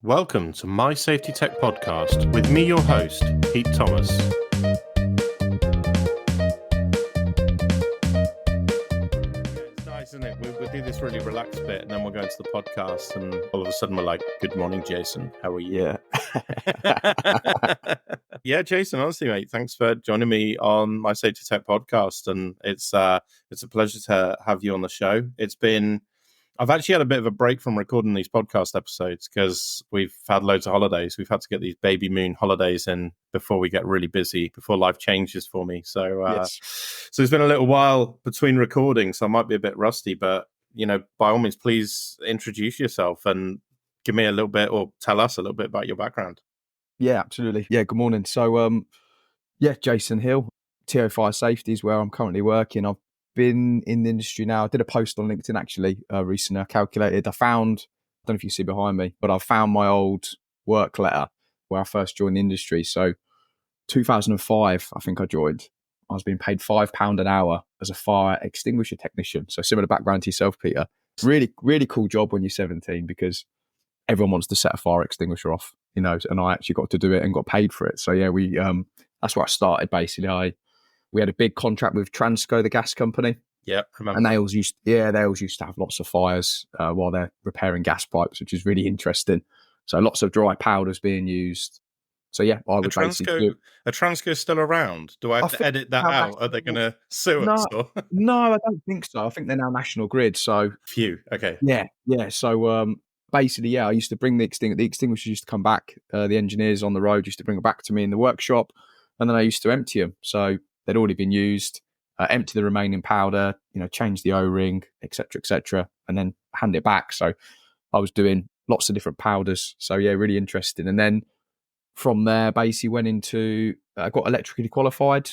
Welcome to My Safety Tech Podcast with me, your host, Pete Thomas. It's nice, isn't it? We'll do this really relaxed bit and then we'll go into the podcast and all of a sudden we're like, good morning, Jason. How are you? Yeah. Yeah, Jason, honestly, mate, thanks for joining me on My Safety Tech Podcast. And it's a pleasure to have you on the show. I've actually had a bit of a break from recording these podcast episodes because we've had loads of holidays. We've had to get these baby moon holidays in before we get really busy, before life changes for me. So, Yes. so it's been a little while between recordings, so I might be a bit rusty, but, you know, by all means, please introduce yourself and give me a little bit or tell us a little bit about your background. Yeah, absolutely. Yeah, good morning. So, Jason Hill, TO Fire Safety is where I'm currently working. I've been in the industry now. I did a post on LinkedIn actually recently. I calculated, I don't know if you see behind me, but I found my old work letter where I first joined the industry. So 2005, I think I joined. I was being paid £5 an hour as a fire extinguisher technician. So similar background to yourself, Peter. Really, really cool job when you're 17 because everyone wants to set a fire extinguisher off, you know, and I actually got to do it and got paid for it. So yeah, that's where I started basically. We had a big contract with Transco, the gas company. Yeah, remember. And they always used to have lots of fires while they're repairing gas pipes, which is really interesting. So lots of dry powders being used. So yeah, I would basically do. Are Transco still around? Do I have to edit that out? Are they going to sue us? No, I don't think so. I think they're now National Grid. So Phew. Okay. Yeah. So basically, I used to bring the extinguishers used to come back. The engineers on the road used to bring it back to me in the workshop, and then I used to empty them. So they'd already been used. Empty the remaining powder, change the O-ring, etc., and then hand it back. So I was doing lots of different powders. So yeah, really interesting. And then from there, basically I got electrically qualified,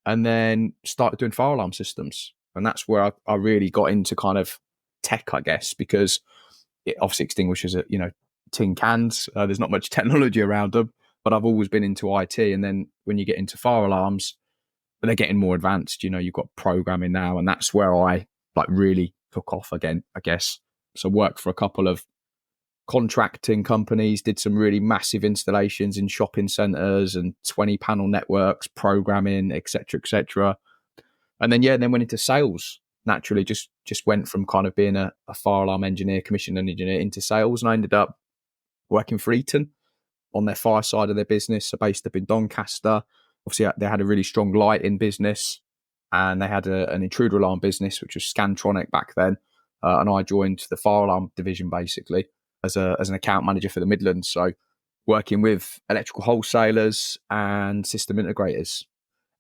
and then started doing fire alarm systems. And that's where I really got into kind of tech, I guess, because obviously extinguishers are, tin cans. There's not much technology around them, but I've always been into IT. And then when you get into fire alarms, they're getting more advanced. You've got programming now, and that's where I really took off again, I guess. So worked for a couple of contracting companies, did some really massive installations in shopping centres and 20 panel networks, programming, etc. And then went into sales. Naturally, just went from kind of being a fire alarm engineer, commissioning engineer, into sales, and I ended up working for Eaton on their fire side of their business, so based up in Doncaster. Obviously, they had a really strong lighting business, and they had an intruder alarm business, which was Scantronic back then. And I joined the fire alarm division basically as an account manager for the Midlands. So working with electrical wholesalers and system integrators.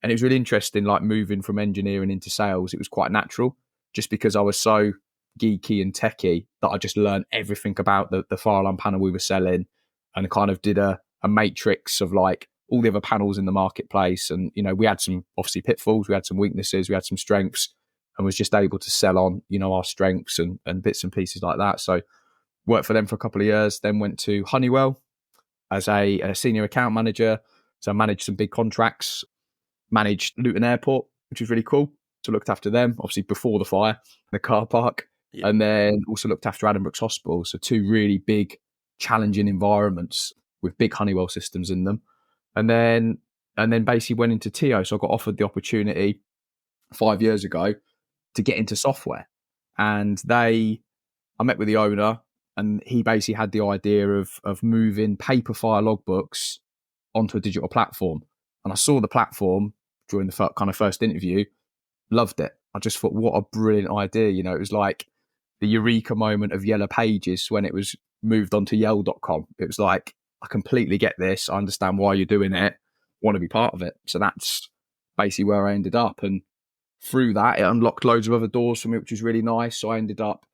And it was really interesting, moving from engineering into sales. It was quite natural just because I was so geeky and techie that I just learned everything about the fire alarm panel we were selling, and kind of did a matrix of all the other panels in the marketplace. And, we had some obviously pitfalls, we had some weaknesses, we had some strengths, and was just able to sell on, our strengths and bits and pieces like that. So worked for them for a couple of years, then went to Honeywell as a senior account manager. So I managed some big contracts, managed Luton Airport, which was really cool. So looked after them, obviously before the fire, the car park, and then also looked after Adam Brooks Hospital. So two really big, challenging environments with big Honeywell systems in them. And then basically went into TO. So I got offered the opportunity 5 years ago to get into software. And I met with the owner, and he basically had the idea of moving paper fire logbooks onto a digital platform. And I saw the platform during the kind of first interview, loved it. I just thought, what a brilliant idea. It was like the eureka moment of Yellow Pages when it was moved onto Yell.com. It was like, I completely get this. I understand why you're doing it. Want to be part of it. So that's basically where I ended up. And through that, it unlocked loads of other doors for me, which was really nice. So I ended up,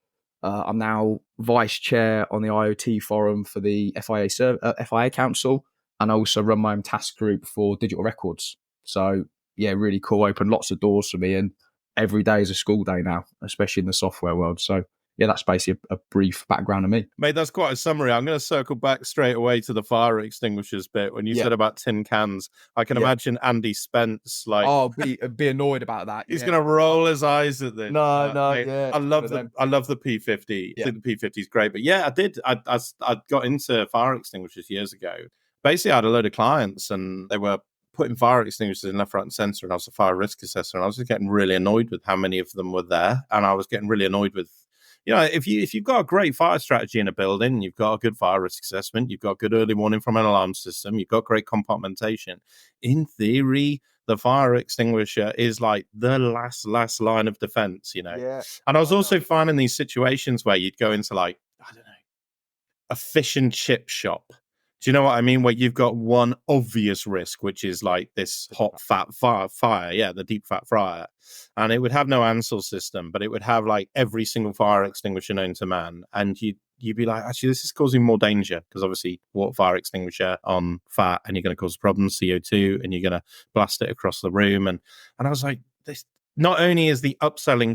I'm now vice chair on the IoT forum for the FIA Council, and I also run my own task group for digital records. So yeah, really cool. Opened lots of doors for me, and every day is a school day now, especially in the software world. So yeah, that's basically a brief background of me. Mate, that's quite a summary. I'm going to circle back straight away to the fire extinguishers bit. When you said about tin cans, I can imagine Andy Spence be annoyed about that. he's going to roll his eyes at this. Yeah. I love the P50. I think the P50 is great. But yeah, I got into fire extinguishers years ago. Basically, I had a load of clients and they were putting fire extinguishers in left, right, and center, and I was a fire risk assessor, and I was just getting really annoyed with how many of them were there, and I was getting really annoyed with, if you've got a great fire strategy in a building, you've got a good fire risk assessment, you've got good early warning from an alarm system, you've got great compartmentation. In theory, the fire extinguisher is like the last line of defense, Yeah. And I was also finding these situations where you'd go into like, I don't know, a fish and chip shop. Do you know what I mean? Where you've got one obvious risk, which is like this hot fat fire, the deep fat fryer, and it would have no Ansel system, but it would have like every single fire extinguisher known to man, and you'd be like, actually, this is causing more danger because obviously water fire extinguisher on fat, and you're going to cause problems, CO2, and you're going to blast it across the room, and I was like, this not only is the upselling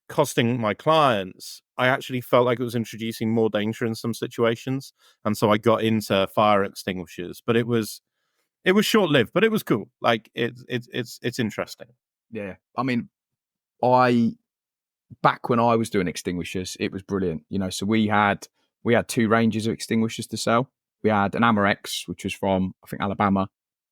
costing my clients, I actually felt like it was introducing more danger in some situations, and so I got into fire extinguishers. But it was short-lived, but it was cool. Like it's interesting. Yeah, I mean, back when I was doing extinguishers, it was brilliant. So we had two ranges of extinguishers to sell. We had an Amerex, which was from I think Alabama,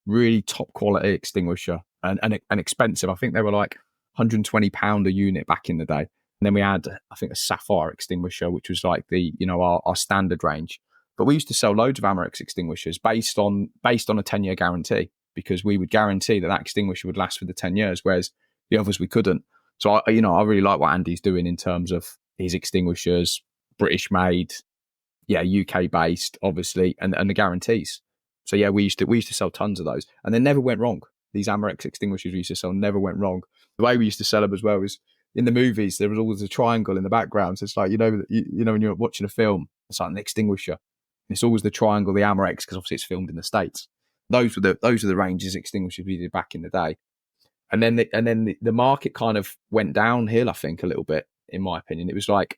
really top quality extinguisher and expensive. I think they were like £120 a unit back in the day. And then we had, I think, a Sapphire extinguisher, which was like the, our standard range. But we used to sell loads of Amerex extinguishers based on a 10-year guarantee, because we would guarantee that extinguisher would last for the 10 years, whereas the others we couldn't. So I really like what Andy's doing in terms of his extinguishers, British made, UK based, obviously, and the guarantees. So yeah, we used to sell tons of those, and they never went wrong. These Amerex extinguishers we used to sell never went wrong. The way we used to sell them as well was in the movies, there was always a triangle in the background. So it's like, when you're watching a film, it's like an extinguisher. And it's always the triangle, the Amerex, because obviously it's filmed in the States. Those were the ranges extinguishers we did back in the day. And then the market kind of went downhill, I think, a little bit, in my opinion. It was like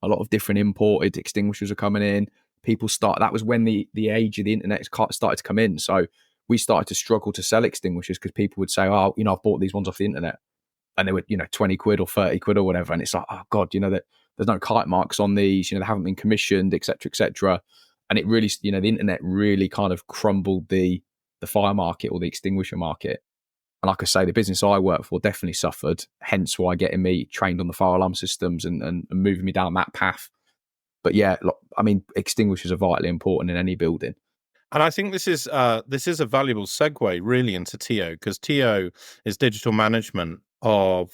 a lot of different imported extinguishers are coming in. That was when the age of the internet started to come in. So we started to struggle to sell extinguishers because people would say, oh, I've bought these ones off the internet. And they were, 20 quid or 30 quid or whatever. And it's like, oh God, that there's no kite marks on these, they haven't been commissioned, et cetera, et cetera. And it really, the internet really kind of crumbled the fire market or the extinguisher market. And like I say, the business I work for definitely suffered, hence why getting me trained on the fire alarm systems and moving me down that path. But yeah, extinguishers are vitally important in any building. And I think this is a valuable segue really into TO, because TO is digital management of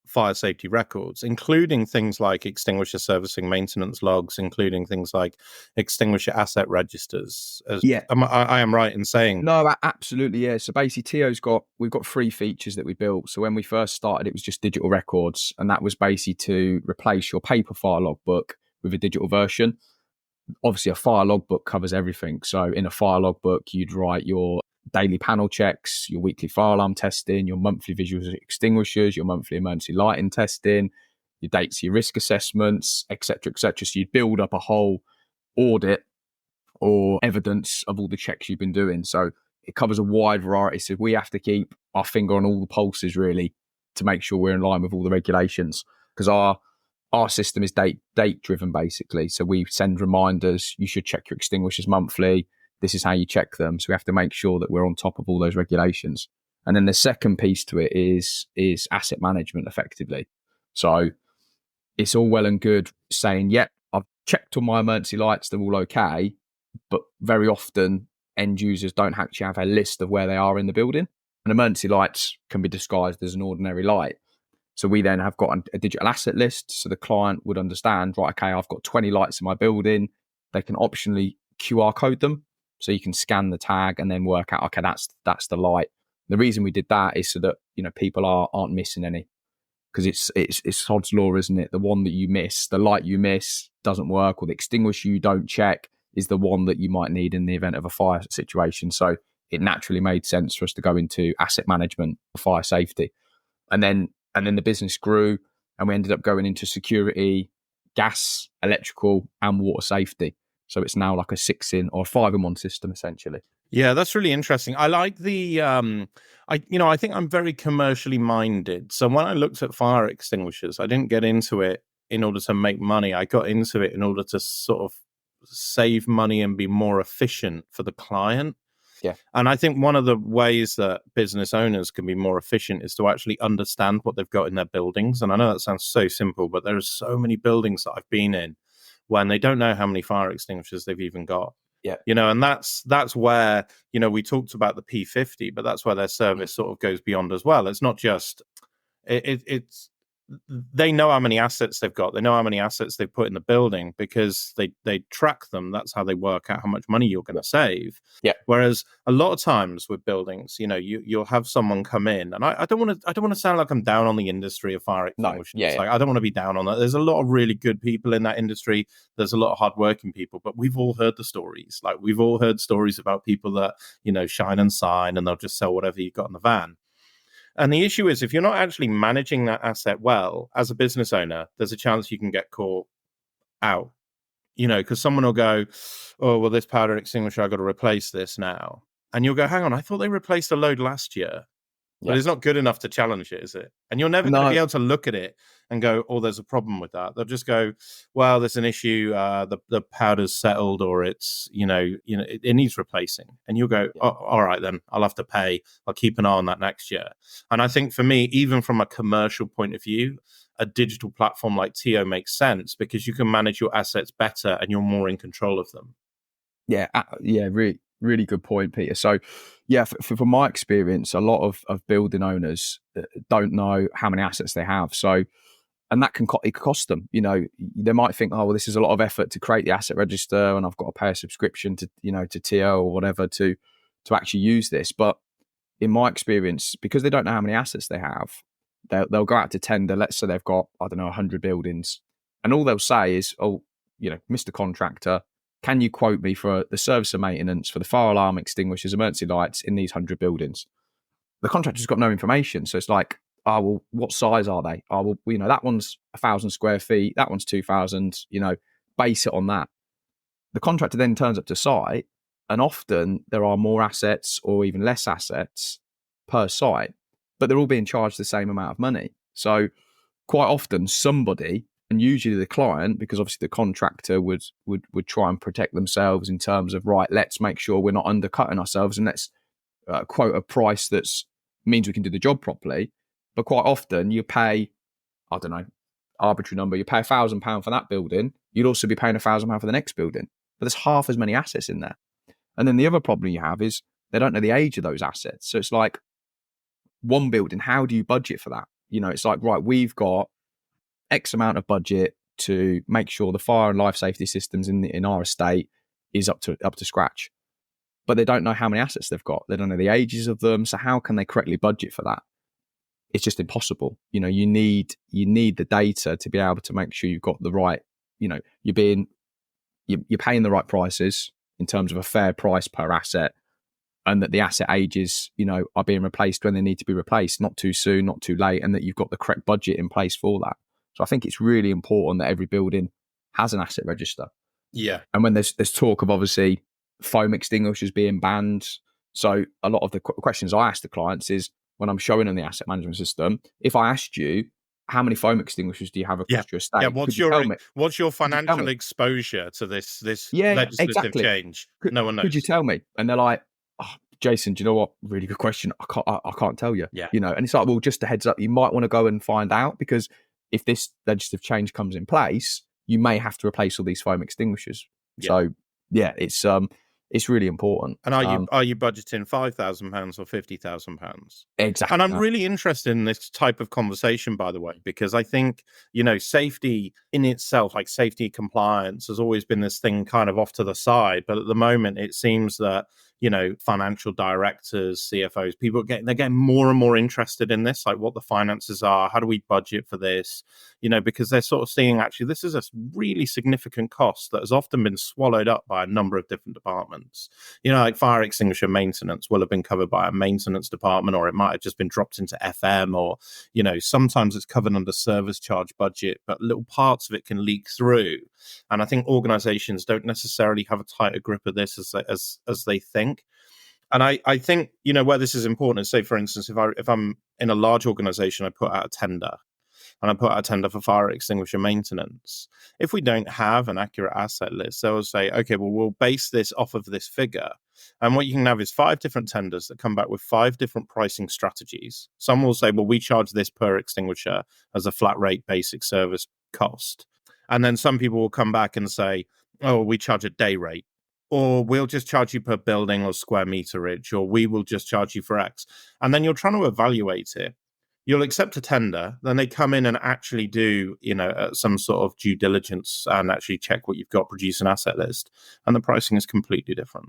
fire safety records, including things like extinguisher servicing maintenance logs, including things like extinguisher asset registers. I am right in saying? No, absolutely, yeah. So basically, we've got 3 features that we built. So when we first started, it was just digital records, and that was basically to replace your paper fire logbook with a digital version. Obviously, a fire logbook covers everything. So in a fire logbook, you'd write your daily panel checks, your weekly fire alarm testing, your monthly visual extinguishers, your monthly emergency lighting testing, your dates, your risk assessments, etc., etc. So you'd build up a whole audit or evidence of all the checks you've been doing. So it covers a wide variety. So we have to keep our finger on all the pulses, really, to make sure we're in line with all the regulations, because our system is date driven, basically. So we send reminders. You should check your extinguishers monthly. This is how you check them. So we have to make sure that we're on top of all those regulations. And then the second piece to it is asset management, effectively. So it's all well and good saying, yep, I've checked all my emergency lights, they're all okay. But very often end users don't actually have a list of where they are in the building. And emergency lights can be disguised as an ordinary light. So we then have got a digital asset list. So the client would understand, right, okay, I've got 20 lights in my building. They can optionally QR code them. So you can scan the tag and then work out, okay, that's the light. The reason we did that is so that, people aren't missing any. Because it's Sod's law, isn't it? The one that you miss, the light you miss doesn't work, or the extinguisher you don't check is the one that you might need in the event of a fire situation. So it naturally made sense for us to go into asset management for fire safety. And then the business grew. and we ended up going into security, gas, electrical, and water safety. So it's now like a 6-in or 5-in-1 system essentially. Yeah, that's really interesting. I like the I think I'm very commercially minded. So when I looked at fire extinguishers, I didn't get into it in order to make money. I got into it in order to sort of save money and be more efficient for the client. Yeah. And I think one of the ways that business owners can be more efficient is to actually understand what they've got in their buildings. And I know that sounds so simple, but there are so many buildings that I've been in when they don't know how many fire extinguishers they've even got. Yeah. And that's where, we talked about the P50, but that's where their service sort of goes beyond as well. It's not just, it's, they know how many assets they've got. They know how many assets they've put in the building because they track them. That's how they work out how much money you're going to save. Yeah. Whereas a lot of times with buildings, you'll have someone come in, and I don't want to sound like I'm down on the industry of fire extinguishers. No. Yeah. Like, I don't want to be down on that. There's a lot of really good people in that industry. There's a lot of hardworking people, but we've all heard the stories. Like, we've all heard stories about people that, shine and sign, and they'll just sell whatever you got in the van. And the issue is, if you're not actually managing that asset well, as a business owner, there's a chance you can get caught out, because someone will go, oh, well, this powder extinguisher, I've got to replace this now. And you'll go, hang on, I thought they replaced a load last year. But it's not good enough to challenge it, is it? And you're never going to be able to look at it and go, oh, there's a problem with that. They'll just go, well, there's an issue. The powder's settled, or it's, it needs replacing. And you'll go, oh, all right, then I'll have to pay. I'll keep an eye on that next year. And I think for me, even from a commercial point of view, a digital platform like TO makes sense because you can manage your assets better and you're more in control of them. Yeah. Really, really good point, Peter. So, yeah, from my experience, a lot of building owners don't know how many assets they have. So, and that can cost them. They might think, oh, well, this is a lot of effort to create the asset register, and I've got to pay a subscription to to TO or whatever to actually use this. But in my experience, because they don't know how many assets they have, they'll go out to tender. Let's say they've got, I don't know, 100 buildings, and all they'll say is, oh, Mr. Contractor, can you quote me for the service and maintenance for the fire alarm, extinguishers, emergency lights in these 100 buildings? The contractor's got no information. So it's like, oh, well, what size are they? Oh, well, that one's 1,000 square feet. That one's 2,000, base it on that. The contractor then turns up to site, and often there are more assets or even less assets per site, but they're all being charged the same amount of money. So quite often somebody, and usually the client, because obviously the contractor would try and protect themselves in terms of, right, let's make sure we're not undercutting ourselves and let's quote a price that means we can do the job properly. But quite often you pay, I don't know, arbitrary number, you pay £1,000 for that building, you'd also be paying £1,000 for the next building. But there's half as many assets in there. And then the other problem you have is they don't know the age of those assets. So it's like, one building, how do you budget for that? It's like, right, we've got X amount of budget to make sure the fire and life safety systems in our estate is up to scratch. But they don't know how many assets they've got. They don't know the ages of them. So how can they correctly budget for that? It's just impossible. You need the data to be able to make sure you've got the right, you're paying the right prices in terms of a fair price per asset, and that the asset ages, are being replaced when they need to be replaced, not too soon, not too late, and that you've got the correct budget in place for that. So I think it's really important that every building has an asset register. Yeah. And when there's talk of obviously foam extinguishers being banned, so a lot of the questions I ask the clients is, when I'm showing them the asset management system, if I asked you, how many foam extinguishers do you have across your estate? Yeah, what's your financial exposure to this legislative change? No one knows. Could you tell me? And they're like, oh, Jason, do you know what? Really good question. I can't tell you. Yeah. And it's like, well, just a heads up, you might want to go and find out, because if this legislative change comes in place, you may have to replace all these foam extinguishers. Yeah. So yeah, it's really important. And are you budgeting £5,000 or £50,000? Exactly. And I'm really interested in this type of conversation, by the way, because I think, safety in itself, like safety compliance, has always been this thing kind of off to the side. But at the moment, it seems that, financial directors, CFOs, they're getting more and more interested in this, like what the finances are, how do we budget for this? because they're sort of seeing actually this is a really significant cost that has often been swallowed up by a number of different departments. Like fire extinguisher maintenance will have been covered by a maintenance department, or it might have just been dropped into FM, or, sometimes it's covered under service charge budget, but little parts of it can leak through. And I think organizations don't necessarily have a tighter grip of this as they think. And I think, where this is important is, say, for instance, if I'm in a large organization, I put out a tender, and I put out a tender for fire extinguisher maintenance. If we don't have an accurate asset list, they'll say, okay, well, we'll base this off of this figure. And what you can have is 5 different tenders that come back with 5 different pricing strategies. Some will say, well, we charge this per extinguisher as a flat rate basic service cost. And then some people will come back and say, oh, we charge a day rate. Or we'll just charge you per building or square meterage, or we will just charge you for X. And then you're trying to evaluate it. You'll accept a tender, then they come in and actually do, some sort of due diligence and actually check what you've got, produce an asset list, and the pricing is completely different.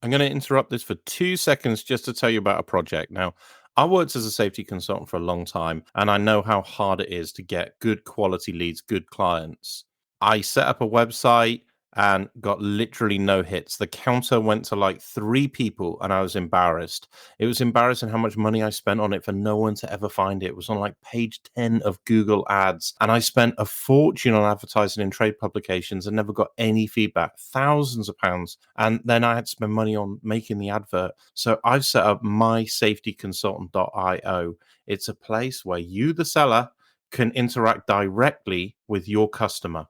I'm going to interrupt this for 2 seconds just to tell you about a project. Now, I worked as a safety consultant for a long time, and I know how hard it is to get good quality leads, good clients. I set up a website and got literally no hits. The counter went to like 3 people, and I was embarrassed. It was embarrassing how much money I spent on it for no one to ever find it. It was on like page 10 of Google Ads, and I spent a fortune on advertising in trade publications and never got any feedback, thousands of pounds. And then I had to spend money on making the advert. So I've set up mysafetyconsultant.io. It's a place where you, the seller, can interact directly with your customer,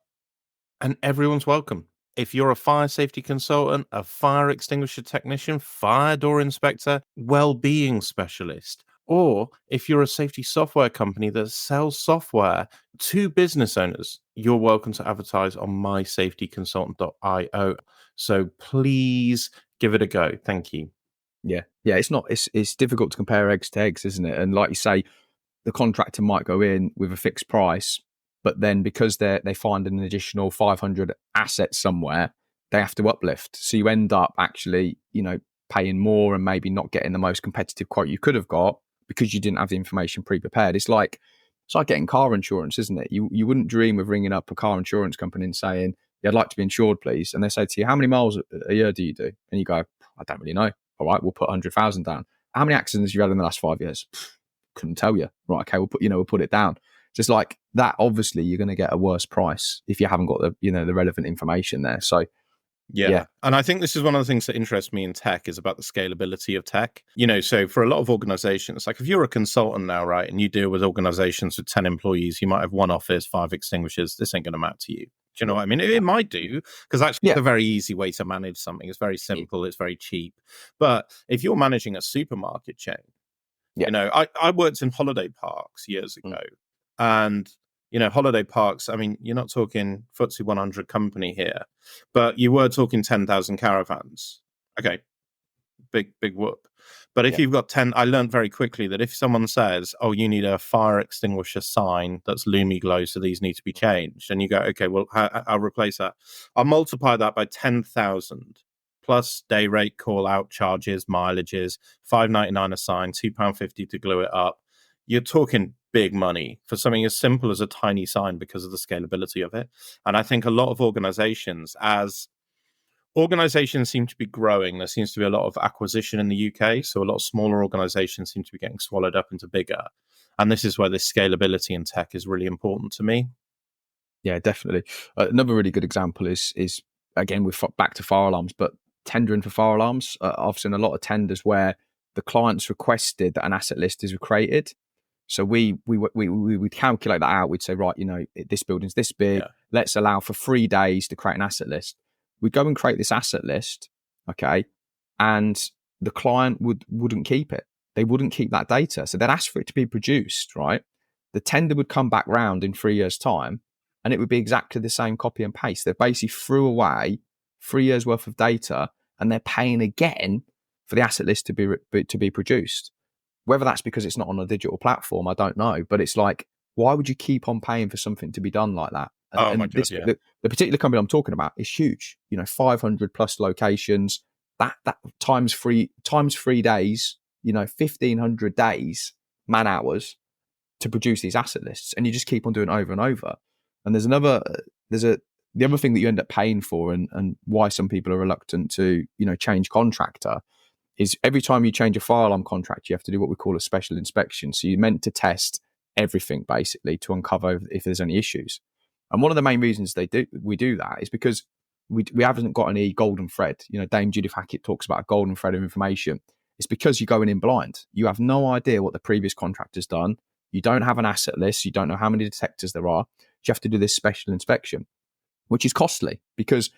and everyone's welcome. If you're a fire safety consultant, a fire extinguisher technician, fire door inspector, well-being specialist, or if you're a safety software company that sells software to business owners, you're welcome to advertise on mysafetyconsultant.io. So please give it a go. Thank you. Yeah. It's difficult to compare eggs to eggs, isn't it? And like you say, the contractor might go in with a fixed price, but then because they find an additional 500 assets somewhere, they have to uplift. So you end up actually, paying more and maybe not getting the most competitive quote you could have got because you didn't have the information pre-prepared. It's like getting car insurance, isn't it? You wouldn't dream of ringing up a car insurance company and saying, yeah, I'd like to be insured, please. And they say to you, how many miles a year do you do? And you go, I don't really know. All right, we'll put 100,000 down. How many accidents have you had in the last 5 years? Couldn't tell you. Right, okay, we'll put it down. Just like that, obviously you're going to get a worse price if you haven't got the relevant information there. So yeah. And I think this is one of the things that interests me in tech is about the scalability of tech. So for a lot of organizations, like if you're a consultant now, right, and you deal with organizations with 10 employees, you might have 1 office, 5 extinguishers. This ain't going to matter to you. Do you know what I mean? It might do, because actually it's a very easy way to manage something. It's very simple. It's very cheap. But if you're managing a supermarket chain, I worked in holiday parks years ago. And, holiday parks, I mean, you're not talking FTSE 100 company here, but you were talking 10,000 caravans. Okay, big whoop. But if you've got 10, I learned very quickly that if someone says, oh, you need a fire extinguisher sign that's Lumi Glow, so these need to be changed, and you go, okay, well, I'll replace that. I'll multiply that by 10,000. Plus day rate, call out charges, mileages, $5.99 a sign, £2.50 to glue it up. You're talking big money for something as simple as a tiny sign because of the scalability of it. And I think a lot of organizations, as organizations seem to be growing, there seems to be a lot of acquisition in the UK. So a lot of smaller organizations seem to be getting swallowed up into bigger. And this is where this scalability in tech is really important to me. Yeah, definitely. Another really good example is again, we're back to fire alarms, but tendering for fire alarms. I've seen a lot of tenders where the clients requested that an asset list is created. So we would calculate that out. We'd say, right, this building's this big. Yeah. Let's allow for 3 days to create an asset list. We'd go and create this asset list, okay, and the client wouldn't keep it. They wouldn't keep that data. So they'd ask for it to be produced, right? The tender would come back round in 3 years' time, and it would be exactly the same copy and paste. They basically threw away 3 years' worth of data, and they're paying again for the asset list to be produced. Whether that's because it's not on a digital platform, I don't know. But it's like, why would you keep on paying for something to be done like that? My God, yeah. The particular company I'm talking about is huge. 500 plus locations. That times 3 days. 1,500 days, man hours to produce these asset lists, and you just keep on doing it over and over. And the other thing that you end up paying for, and why some people are reluctant to, change contractor, is every time you change a fire alarm contract, you have to do what we call a special inspection. So you're meant to test everything basically to uncover if there's any issues. And one of the main reasons we do that is because we haven't got any golden thread. Dame Judith Hackett talks about a golden thread of information. It's because you're going in blind. You have no idea what the previous contractor's done. You don't have an asset list. You don't know how many detectors there are. You have to do this special inspection, which is costly, because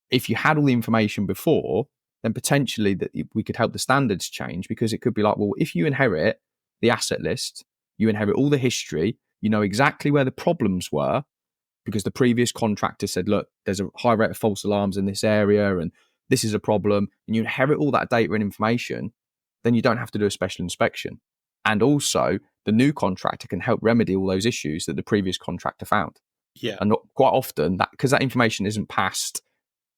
if you had all the information before, then potentially that we could help the standards change, because it could be like, well, if you inherit the asset list, you inherit all the history, you know exactly where the problems were, because the previous contractor said, look, there's a high rate of false alarms in this area and this is a problem, and you inherit all that data and information, then you don't have to do a special inspection. And also, the new contractor can help remedy all those issues that the previous contractor found. Yeah. And quite often, because that information isn't passed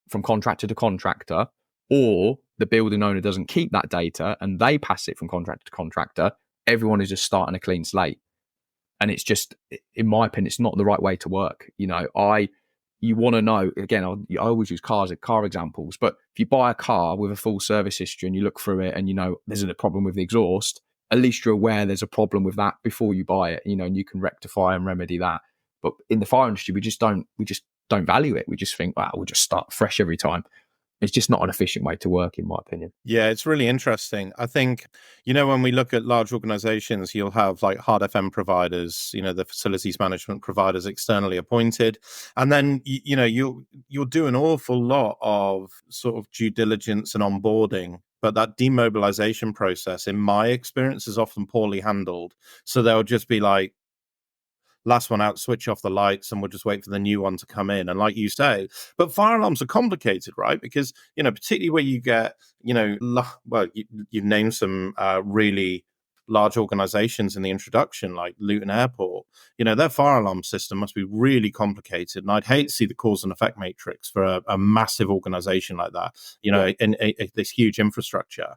from contractor to contractor, or the building owner doesn't keep that data and they pass it from contractor to contractor, everyone is just starting a clean slate. And it's just, in my opinion, it's not the right way to work. You want to know, again, I always use cars as car examples, but if you buy a car with a full service history and you look through it and there's a problem with the exhaust, at least you're aware there's a problem with that before you buy it, and you can rectify and remedy that. But in the fire industry, we just don't value it. We just think, wow, we'll just start fresh every time. It's just not an efficient way to work, in my opinion. Yeah, it's really interesting. I think, when we look at large organizations, you'll have like hard FM providers, the facilities management providers externally appointed. And then, you'll do an awful lot of sort of due diligence and onboarding. But that demobilization process, in my experience, is often poorly handled. So they'll just be like, last one out, switch off the lights, and we'll just wait for the new one to come in. And like you say, but fire alarms are complicated, right? Because, particularly where you get, you've named some really large organizations in the introduction, like Luton Airport, their fire alarm system must be really complicated. And I'd hate to see the cause and effect matrix for a massive organization like that, in this huge infrastructure.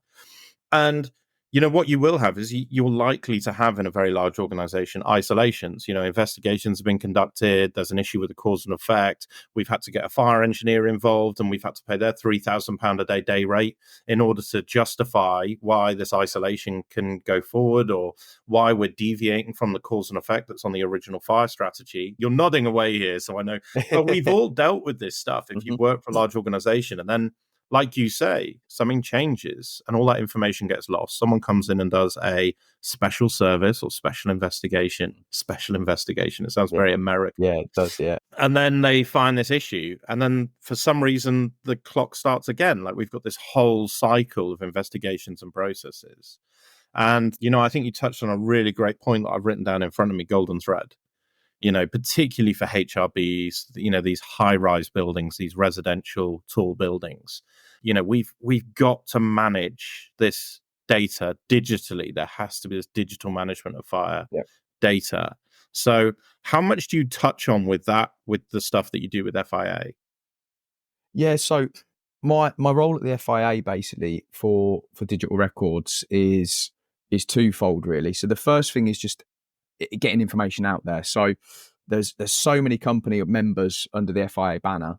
And what you will have is you're likely to have in a very large organization isolations. Investigations have been conducted. There's an issue with the cause and effect. We've had to get a fire engineer involved, and we've had to pay their £3,000 a day rate in order to justify why this isolation can go forward, or why we're deviating from the cause and effect that's on the original fire strategy. You're nodding away here, so I know. But we've all dealt with this stuff if you work for a large organization, and then, like you say, something changes and all that information gets lost. Someone comes in and does a special service or special investigation. It sounds very American. Yeah, it does, yeah. And then they find this issue. And then for some reason, the clock starts again. Like, we've got this whole cycle of investigations and processes. And, I think you touched on a really great point that I've written down in front of me, golden thread. Particularly for HRBs, these high-rise buildings, these residential tall buildings, we've got to manage this data digitally. There has to be this digital management of fire data. So how much do you touch on with that, with the stuff that you do with FIA? Yeah, so my role at the FIA basically for digital records is twofold, really. So the first thing is just getting information out there. So there's so many company members under the FIA banner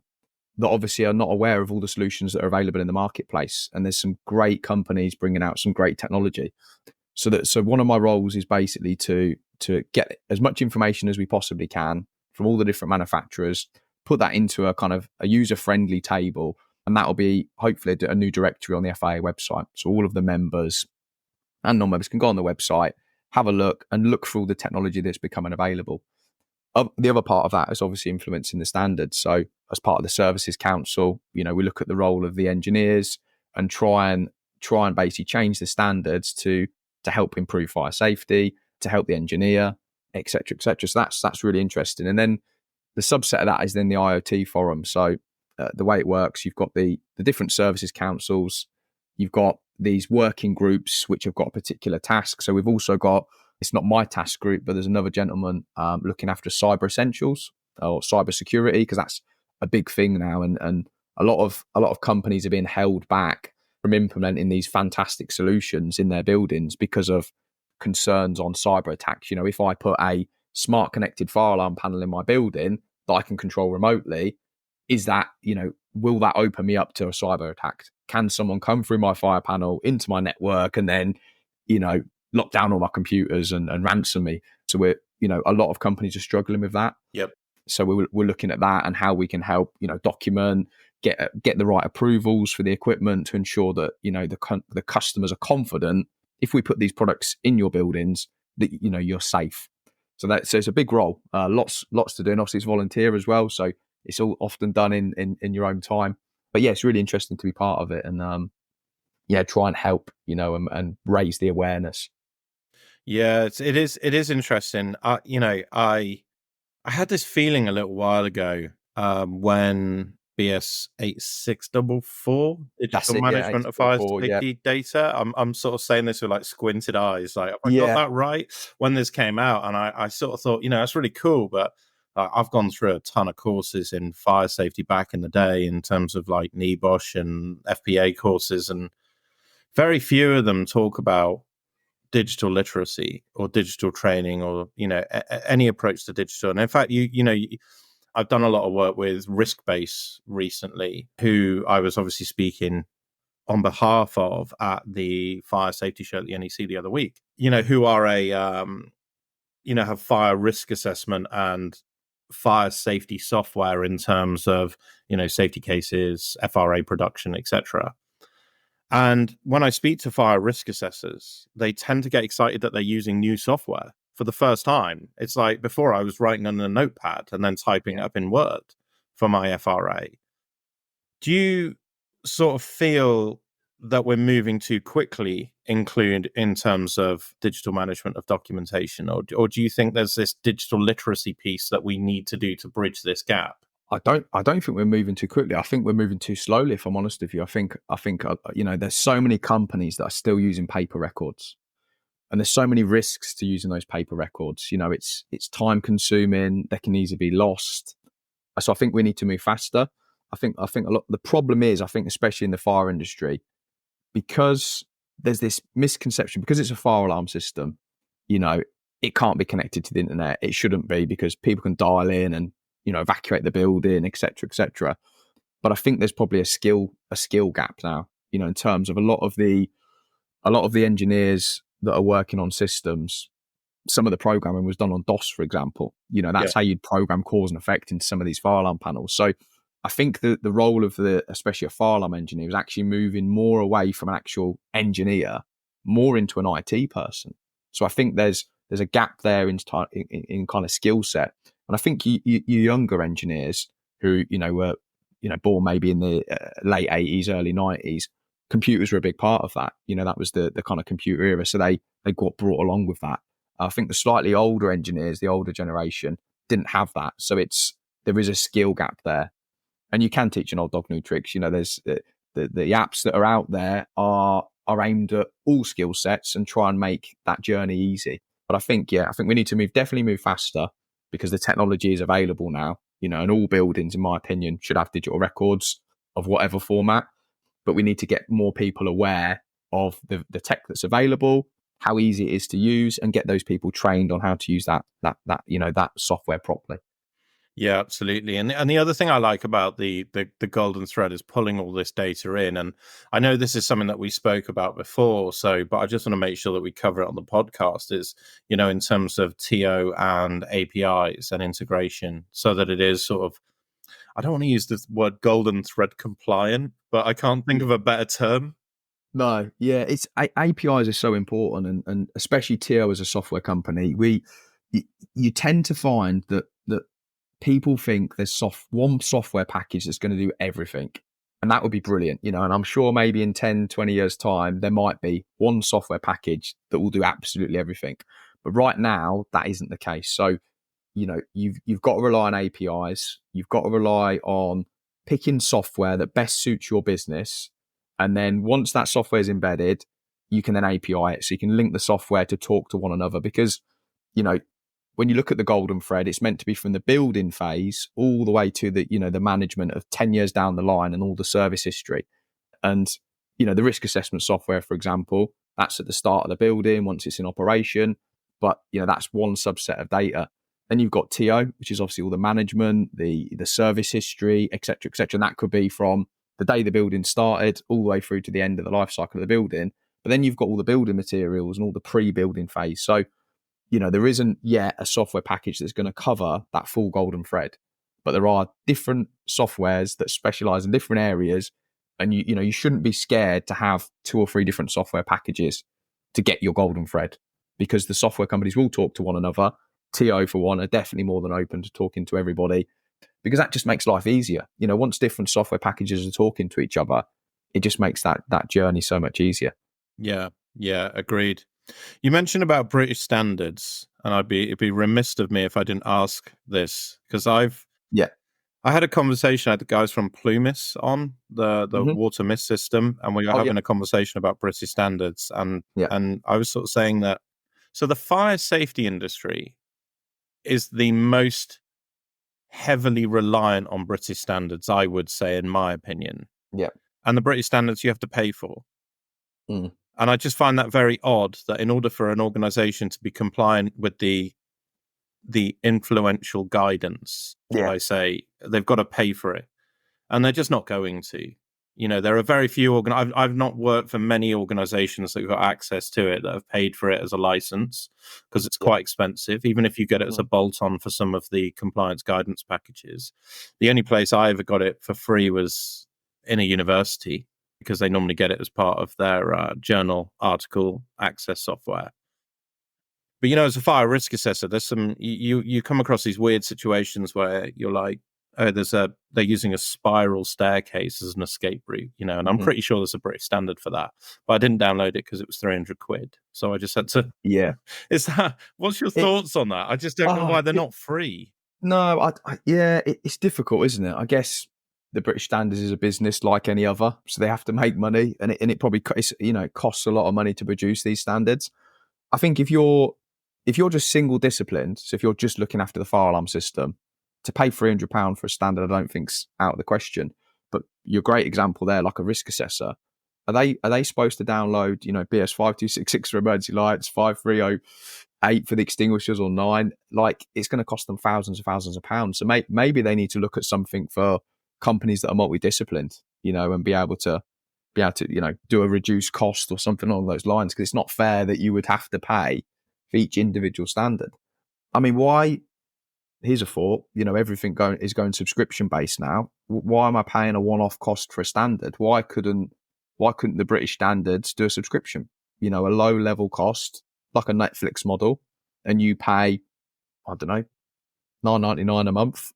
that obviously are not aware of all the solutions that are available in the marketplace. And there's some great companies bringing out some great technology. So one of my roles is basically to get as much information as we possibly can from all the different manufacturers, put that into a kind of a user-friendly table, and that'll be hopefully a new directory on the FIA website. So all of the members and non-members can go on the website, have a look, and look through all the technology that's becoming available. The other part of that is obviously influencing the standards. So as part of the Services Council, we look at the role of the engineers and try and basically change the standards to help improve fire safety, to help the engineer, et cetera, et cetera. So that's really interesting. And then the subset of that is then the IoT forum. So the way it works, you've got the different services councils, you've got these working groups which have got a particular task. So we've also got, it's not my task group, but there's another gentleman looking after cyber essentials or cyber security, because that's a big thing now, and a lot of companies are being held back from implementing these fantastic solutions in their buildings because of concerns on cyber attacks. If I put a smart connected fire alarm panel in my building that I can control remotely, is that, will that open me up to a cyber attack? Can someone come through my fire panel into my network and then, lock down all my computers and ransom me? So a lot of companies are struggling with that. Yep. So we're looking at that and how we can help, document, get the right approvals for the equipment to ensure that, the customers are confident if we put these products in your buildings that, you're safe. So it's a big role, lots to do. And obviously it's volunteer as well. So it's all often done in your own time. But yeah, it's really interesting to be part of it and, try and help, and raise the awareness. Yeah, it is interesting. I had this feeling a little while ago when BS 8644 digital management of fire safety data. I'm sort of saying this with like squinted eyes, like have I got that right? When this came out, and I sort of thought, that's really cool, but I've gone through a ton of courses in fire safety back in the day in terms of like NEBOSH and FPA courses, and very few of them talk about digital literacy or digital training or any approach to digital. And in fact, I've done a lot of work with Riskbase recently, who I was obviously speaking on behalf of at the fire safety show at the NEC the other week, who are have fire risk assessment and fire safety software in terms of safety cases, FRA production, etc. And when I speak to fire risk assessors, they tend to get excited that they're using new software for the first time. It's like before I was writing on a notepad and then typing it up in Word for my FRA. Do you sort of feel that we're moving too quickly, include in terms of digital management of documentation, or do you think there's this digital literacy piece that we need to do to bridge this gap? I don't think we're moving too quickly. I think we're moving too slowly, if I'm honest with you. I think there's so many companies that are still using paper records, and there's so many risks to using those paper records. It's time consuming. They can easily be lost. So I think we need to move faster. I think a lot. The problem is, I think especially in the fire industry, because there's this misconception, because it's a fire alarm system, it can't be connected to the internet. It shouldn't be, because people can dial in and evacuate the building, etc. But I think there's probably a skill gap now, in terms of a lot of the engineers that are working on systems. Some of the programming was done on DOS, for example. That's how you'd program cause and effect into some of these fire alarm panels. So I think the role of especially a fire alarm engineer is actually moving more away from an actual engineer, more into an IT person. So I think there's a gap there in kind of skill set. And I think you younger engineers who, were, born maybe in the late 80s, early 90s, computers were a big part of that. That was the kind of computer era. So they got brought along with that. I think the slightly older engineers, the older generation, didn't have that. So there is a skill gap there. And you can teach an old dog new tricks. There's the apps that are out there are aimed at all skill sets and try and make that journey easy. But I think we need to definitely move faster, because the technology is available now, and all buildings, in my opinion, should have digital records of whatever format. But we need to get more people aware of the tech that's available, how easy it is to use, and get those people trained on how to use that software properly. Yeah, absolutely. And the other thing I like about the golden thread is pulling all this data in. And I know this is something that we spoke about before, but I just want to make sure that we cover it on the podcast is, in terms of TO and APIs and integration, so that it is sort of, I don't want to use the word golden thread compliant, but I can't think of a better term. No, yeah, it's APIs are so important, and especially TO as a software company, you tend to find that people think there's one software package that's going to do everything. And that would be brilliant, And I'm sure maybe in 10, 20 years' time, there might be one software package that will do absolutely everything. But right now, that isn't the case. So, you've got to rely on APIs. You've got to rely on picking software that best suits your business. And then once that software is embedded, you can then API it. So you can link the software to talk to one another, because, when you look at the golden thread, it's meant to be from the building phase all the way to the management of 10 years down the line and all the service history. And, the risk assessment software, for example, That's at the start of the building once it's in operation. But that's one subset of data. Then you've got TO, which is obviously all the management, the service history, etc., etc. And that could be from the day the building started all the way through to the end of the life cycle of the building. But then you've got all the building materials and all the pre-building phase. So, there isn't yet a software package that's going to cover that full golden thread. But there are different softwares that specialize in different areas. And you shouldn't be scared to have 2 or 3 different software packages to get your golden thread, because the software companies will talk to one another. TO, for one, are definitely more than open to talking to everybody, because that just makes life easier. Once different software packages are talking to each other, it just makes that journey so much easier. Yeah, agreed. You mentioned about British standards, and it'd be remiss of me if I didn't ask this, because I had a conversation. I had the guys from Plumis on the water mist system, and we were having a conversation about British standards, and I was sort of saying that. So the fire safety industry is the most heavily reliant on British standards, I would say, in my opinion. Yeah. And the British standards you have to pay for. Mm. And I just find that very odd that in order for an organization to be compliant with the influential guidance, I say, they've got to pay for it. And they're just not going to. There are very few I've not worked for many organizations that got access to it that have paid for it as a license, because it's quite expensive, even if you get it as a bolt-on for some of the compliance guidance packages. The only place I ever got it for free was in a university, because they normally get it as part of their journal article access software. But as a fire risk assessor, there's some you come across these weird situations where you're like, oh, they're using a spiral staircase as an escape route, and I'm pretty sure there's a British standard for that, but I didn't download it because it was £300, so I just had to. What's your thoughts on that? I just don't know why they're not free. No, it's difficult, isn't it? I guess the British standards is a business like any other, so they have to make money, and it probably it costs a lot of money to produce these standards. I think if you're just single disciplined, so if you're just looking after the fire alarm system, to pay £300 for a standard, I don't think's out of the question. But your great example there, like a risk assessor, are they supposed to download, BS 5266 for emergency lights, 5308 for the extinguishers, or 9? Like, it's going to cost them thousands of pounds. So maybe they need to look at something for companies that are multidisciplined, and be able to do a reduced cost or something along those lines, because it's not fair that you would have to pay for each individual standard. I mean, why? Here's a thought. Everything is going subscription based now. Why am I paying a one-off cost for a standard? Why couldn't the British standards do a subscription? A low level cost, like a Netflix model, and you pay, I don't know, £9.99 a month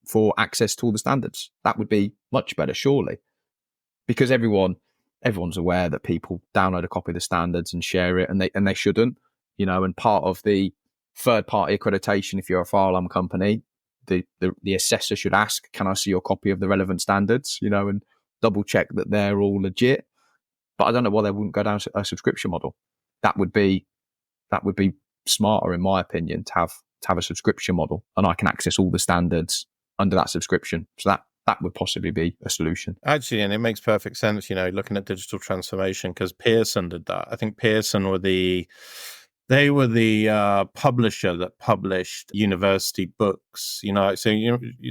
for access to all the standards. That would be much better, surely, because everyone's aware that people download a copy of the standards and share it, and they shouldn't. And part of the third-party accreditation, if you're a fire alarm company, the assessor should ask, can I see your copy of the relevant standards, and double check that they're all legit. But I don't know why they wouldn't go down a subscription model. That would be smarter, in my opinion, to have a subscription model, and I can access all the standards under that subscription. So that would possibly be a solution. Actually, and it makes perfect sense, looking at digital transformation, because Pearson did that. I think Pearson were the publisher that published university books. So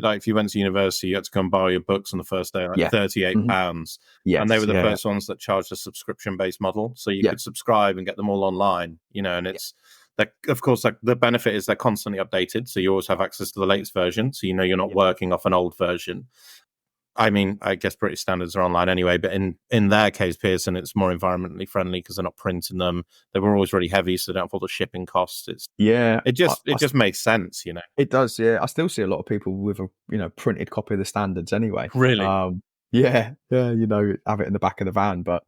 like if you went to university, you had to go and buy your books on the first day, like £38. Yes, and they were the first ones that charged a subscription-based model, so you could subscribe and get them all online. And it's that, of course, like the benefit is they're constantly updated, so you always have access to the latest version, so you're not working off an old version. I mean, I guess British standards are online anyway, but in their case, Pearson, it's more environmentally friendly because they're not printing them. They were always really heavy, so they don't have all the shipping costs. It just makes sense, It does, yeah. I still see a lot of people with a printed copy of the standards anyway. Really? Have it in the back of the van. But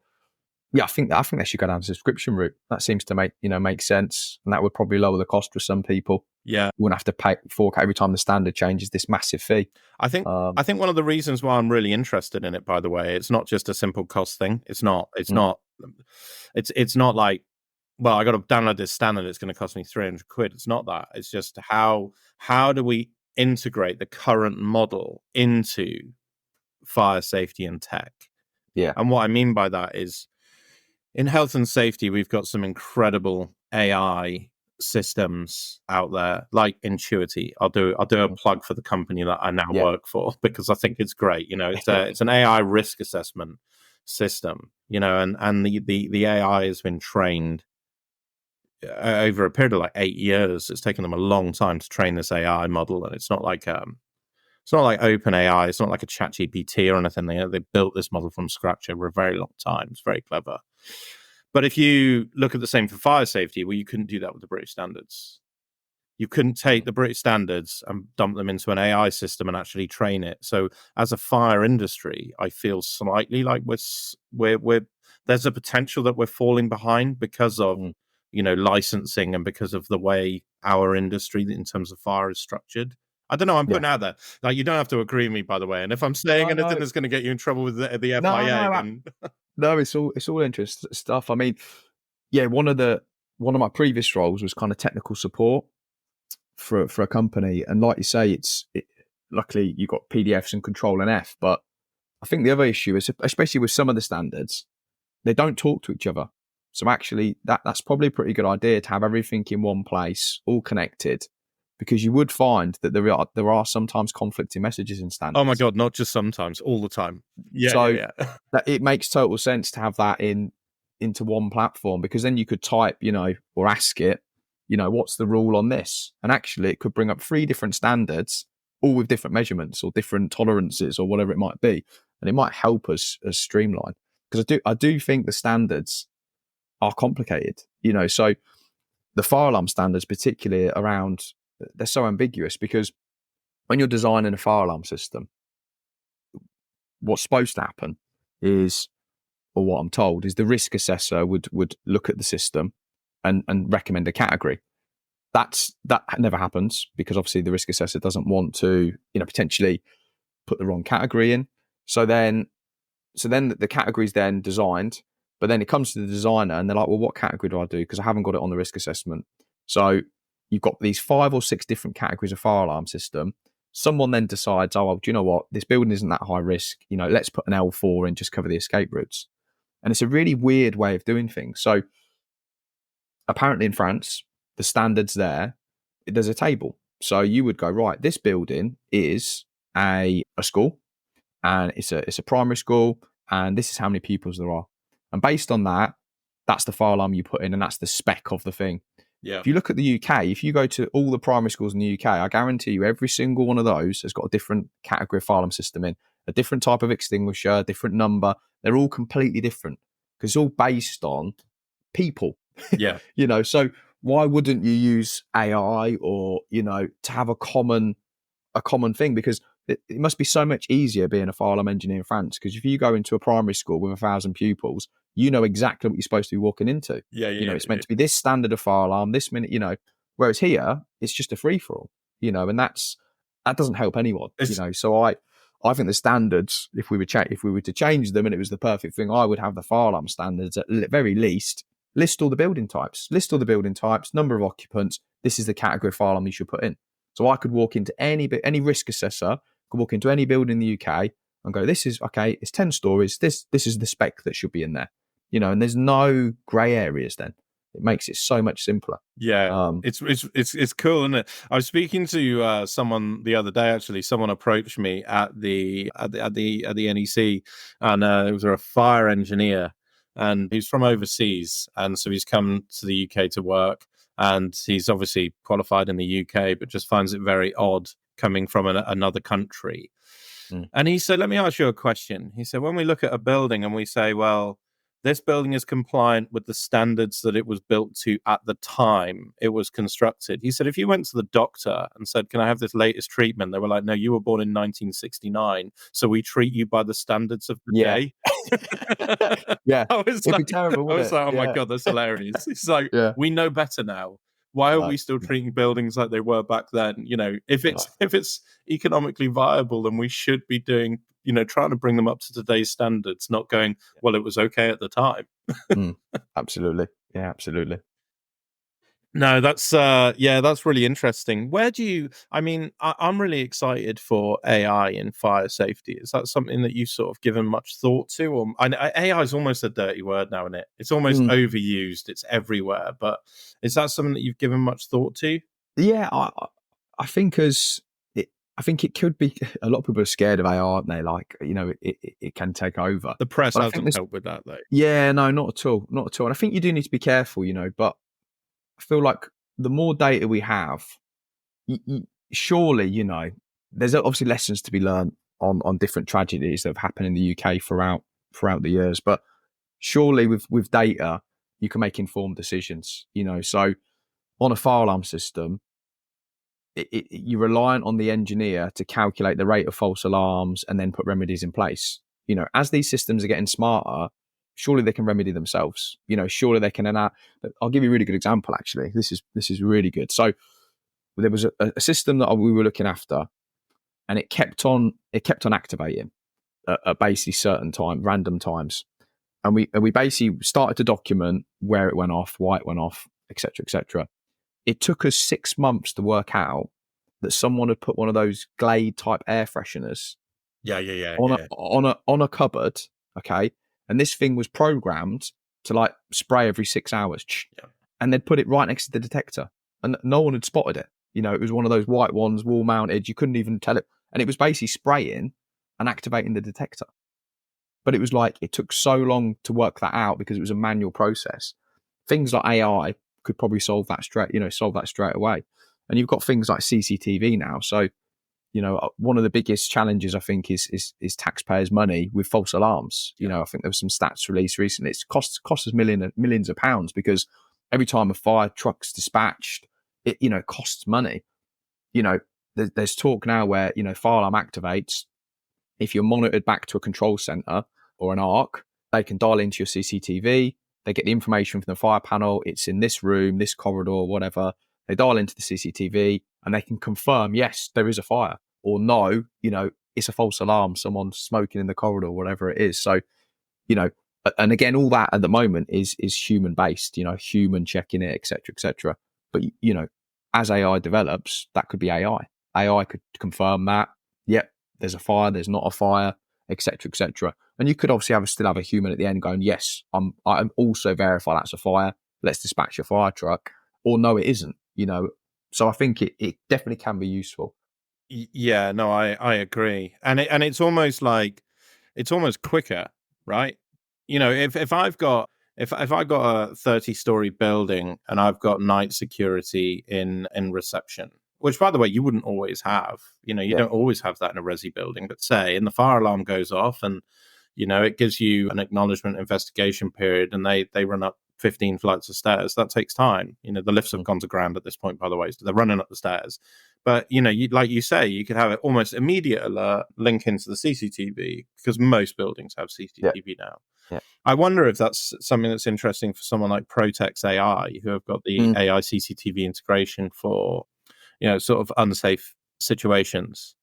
yeah, I think they should go down the subscription route. That seems to make sense, and that would probably lower the cost for some people. Yeah, you wouldn't have to pay for every time the standard changes this massive fee. I think one of the reasons why I'm really interested in it, by the way, it's not just a simple cost thing. It's not like, well, I got to download this standard, it's going to cost me £300. It's not that. It's just how do we integrate the current model into fire safety and tech? Yeah. And what I mean by that is, In health and safety, we've got some incredible AI systems out there, like Intuity. I'll do a plug for the company that I now Yeah. work for, because I think it's great. It's an AI risk assessment system. And the AI has been trained over a period of like 8 years. It's taken them a long time to train this AI model, and it's not like open AI. It's not like a chat GPT or anything. They built this model from scratch over a very long time. It's very clever. But if you look at the same for fire safety, well, you couldn't do that with the British standards. You couldn't take the British standards and dump them into an AI system and actually train it. So as a fire industry, I feel slightly like we're there's a potential that we're falling behind because of licensing and because of the way our industry in terms of fire is structured. I don't know. I'm putting out there. Like, you don't have to agree with me, by the way. And if I'm saying anything that's going to get you in trouble with the FIA, then no, it's all interesting stuff. I mean, yeah, one of my previous roles was kind of technical support for a company, and like you say, luckily you got PDFs and Control and F. But I think the other issue is, especially with some of the standards, they don't talk to each other. So actually, that's probably a pretty good idea to have everything in one place, all connected, because you would find that there are sometimes conflicting messages in standards. Oh my God, not just sometimes, all the time. Yeah, so yeah. that it makes total sense to have that into one platform, because then you could type, or ask it, what's the rule on this? And actually it could bring up 3 different standards, all with different measurements or different tolerances or whatever it might be. And it might help us as streamline. Because I do think the standards are complicated, so the fire alarm standards, particularly they're so ambiguous, because when you're designing a fire alarm system, what's supposed to happen is, or what I'm told, is the risk assessor would look at the system and recommend a category. That never happens, because obviously the risk assessor doesn't want to, potentially put the wrong category in. So then the category is then designed, but then it comes to the designer and they're like, well, what category do I do? Because I haven't got it on the risk assessment. So you've got these 5 or 6 different categories of fire alarm system. Someone then decides, oh, well, do you know what? This building isn't that high risk. Let's put an L4 in, just cover the escape routes. And it's a really weird way of doing things. So apparently in France, the standards there's a table. So you would go, right, this building is a school, and it's a primary school, and this is how many pupils there are. And based on that, that's the fire alarm you put in, and that's the spec of the thing. Yeah. If you look at the UK, if you go to all the primary schools in the UK, I guarantee you every single one of those has got a different category of fire alarm system in, a different type of extinguisher, a different number. They're all completely different, because it's all based on people. Yeah. So why wouldn't you use AI or, to have a common thing? Because it must be so much easier being a fire alarm engineer in France, because if you go into a primary school with 1,000 pupils, you know exactly what you're supposed to be walking into. Yeah, It's meant to be this standard of fire alarm, this minute, whereas here it's just a free for all, and that doesn't help anyone, So I think the standards, if we were to change them and it was the perfect thing, I would have the fire alarm standards at very least list all the building types, number of occupants. This is the category of fire alarm you should put in. So I could walk into any risk assessor, could walk into any building in the UK and go, this is okay, it's 10 stories. This is the spec that should be in there, and there's no grey areas. Then it makes it so much simpler. Yeah, it's cool, isn't it? I was speaking to someone the other day. Actually, someone approached me at the NEC, and it was a fire engineer, and he's from overseas, and so he's come to the UK to work, and he's obviously qualified in the UK, but just finds it very odd coming from another country. And he said, let me ask you a question. He said, when we look at a building and we say, well, this building is compliant with the standards that it was built to at the time it was constructed. He said, if you went to the doctor and said, can I have this latest treatment? They were like, no, you were born in 1969, so we treat you by the standards of the day. Yeah. It'd be terrible, I was like, oh my God, that's hilarious. It's like, we know better now. Why are we still treating buildings like they were back then? If it's economically viable, then we should be doing, trying to bring them up to today's standards, not going, well, it was okay at the time. Absolutely. Yeah, absolutely. No, that's really interesting. Where do you? I mean, I'm really excited for AI in fire safety. Is that something that you've sort of given much thought to? Or AI is almost a dirty word now, isn't it? It's almost Mm. overused. It's everywhere. But is that something that you've given much thought to? Yeah, I think I think it could be. A lot of people are scared of AI, aren't they? Like, it can take over. The press But I think hasn't this. helped with that, though. Yeah, no, not at all, not at all. And I think you do need to be careful, But I feel like the more data we have, surely, there's obviously lessons to be learned on different tragedies that have happened in the UK throughout the years. But surely, with data, you can make informed decisions. So on a fire alarm system, you're reliant on the engineer to calculate the rate of false alarms and then put remedies in place. As these systems are getting smarter, surely they can remedy themselves. Surely they can. I'll give you a really good example. Actually, this is really good. So there was a system that we were looking after, and it kept on activating at basically certain random times, and we basically started to document where it went off, why it went off, etc., etc. It took us 6 months to work out that someone had put one of those Glade type air fresheners Yeah, yeah, yeah, on a yeah. on a cupboard, okay, and this thing was programmed to like spray every 6 hours, Yeah. and they'd put it right next to the detector, and no one had spotted it. It was one of those white ones, wall mounted. You couldn't even tell it, and it was basically spraying and activating the detector. But it was like it took so long to work that out because it was a manual process. Things like AI could probably solve that straight away. And you've got things like CCTV now. So, one of the biggest challenges I think is taxpayers' money with false alarms. Yeah. I think there was some stats released recently. It's costs us millions of pounds because every time a fire truck's dispatched, it costs money. There's talk now where fire alarm activates. If you're monitored back to a control center or an ARC, they can dial into your CCTV. They get the information from the fire panel. It's in this room, this corridor, whatever. They dial into the CCTV and they can confirm, yes, there is a fire, or no, it's a false alarm. Someone's smoking in the corridor, whatever it is. So, and again, all that at the moment is human based, human checking it, etc., etc. But, as AI develops, that could be AI. AI could confirm that, yep, there's a fire, there's not a fire, etc., etc. And you could obviously still have a human at the end going, yes, I'm also verify that's a fire. Let's dispatch a fire truck, or no, it isn't. So I think it definitely can be useful. Yeah, no, I agree, and it's almost quicker, right? If I've got a 30-story building and I've got night security in reception, which by the way you wouldn't always have. You Yeah, don't always have that in a resi building, but say, and the fire alarm goes off, and it gives you an acknowledgement investigation period, and they run up 15 flights of stairs. That takes time. The lifts have gone to ground at this point, by the way, so they're running up the stairs. But like you say, you could have it almost immediate alert link into the CCTV because most buildings have yeah, CCTV now. yeah. I wonder if that's something that's interesting for someone like Protex AI, who have got the Mm, AI CCTV integration for sort of unsafe situations,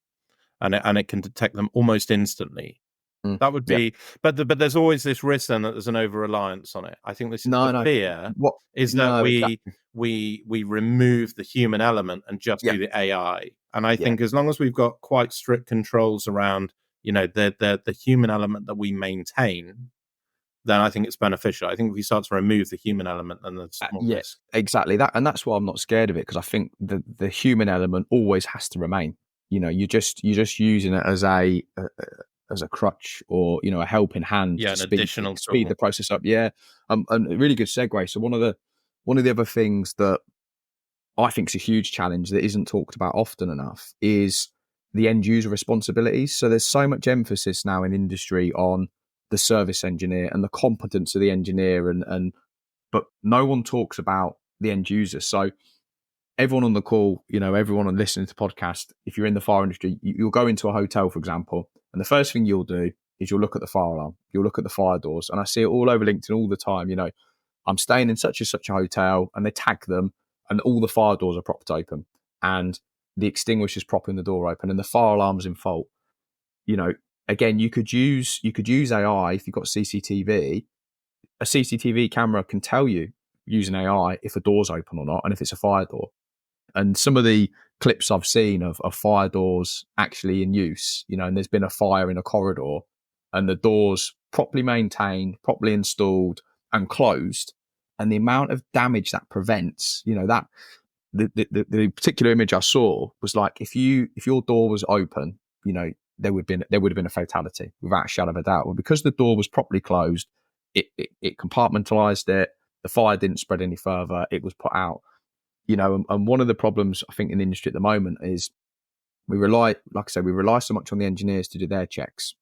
and it can detect them almost instantly. mm, That would yeah. be, but there's always this risk then that there's an over reliance on it. I think this is the No, no. fear, What? is that No, we exactly. we remove the human element and just Yeah, do the AI. And I yeah. think as long as we've got quite strict controls around, the human element that we maintain, then I think it's beneficial. I think if we start to remove the human element, then there's more Yeah, risk. exactly that, and that's why I'm not scared of it because I think the human element always has to remain. You're just using it as a crutch or a helping hand Yeah, to an speed additional speed tool. the process up. Yeah, and a really good segue. So one of the other things that I think is a huge challenge that isn't talked about often enough is the end user responsibilities. So there's so much emphasis now in industry on the service engineer and the competence of the engineer and but no one talks about the end user. So everyone on the call, everyone on listening to the podcast, if you're in the fire industry, you'll go into a hotel, for example, and the first thing you'll do is you'll look at the fire alarm, you'll look at the fire doors, and I see it all over LinkedIn all the time. I'm staying in such and such a hotel, and they tag them, and all the fire doors are propped open, and the extinguisher's propping the door open, and the fire alarm's in fault. You know, Again, you could use AI if you've got CCTV. A CCTV camera can tell you, using AI if a door's open or not, and if it's a fire door. And some of the clips I've seen of fire doors actually in use, and there's been a fire in a corridor and the door's properly maintained, properly installed and closed, and the amount of damage that prevents, that the particular image I saw was like, if your door was open, there would have been a fatality without a shadow of a doubt. Well, because the door was properly closed, it compartmentalized it. The fire didn't spread any further. It was put out. And one of the problems I think in the industry at the moment is we rely so much on the engineers to do their checks,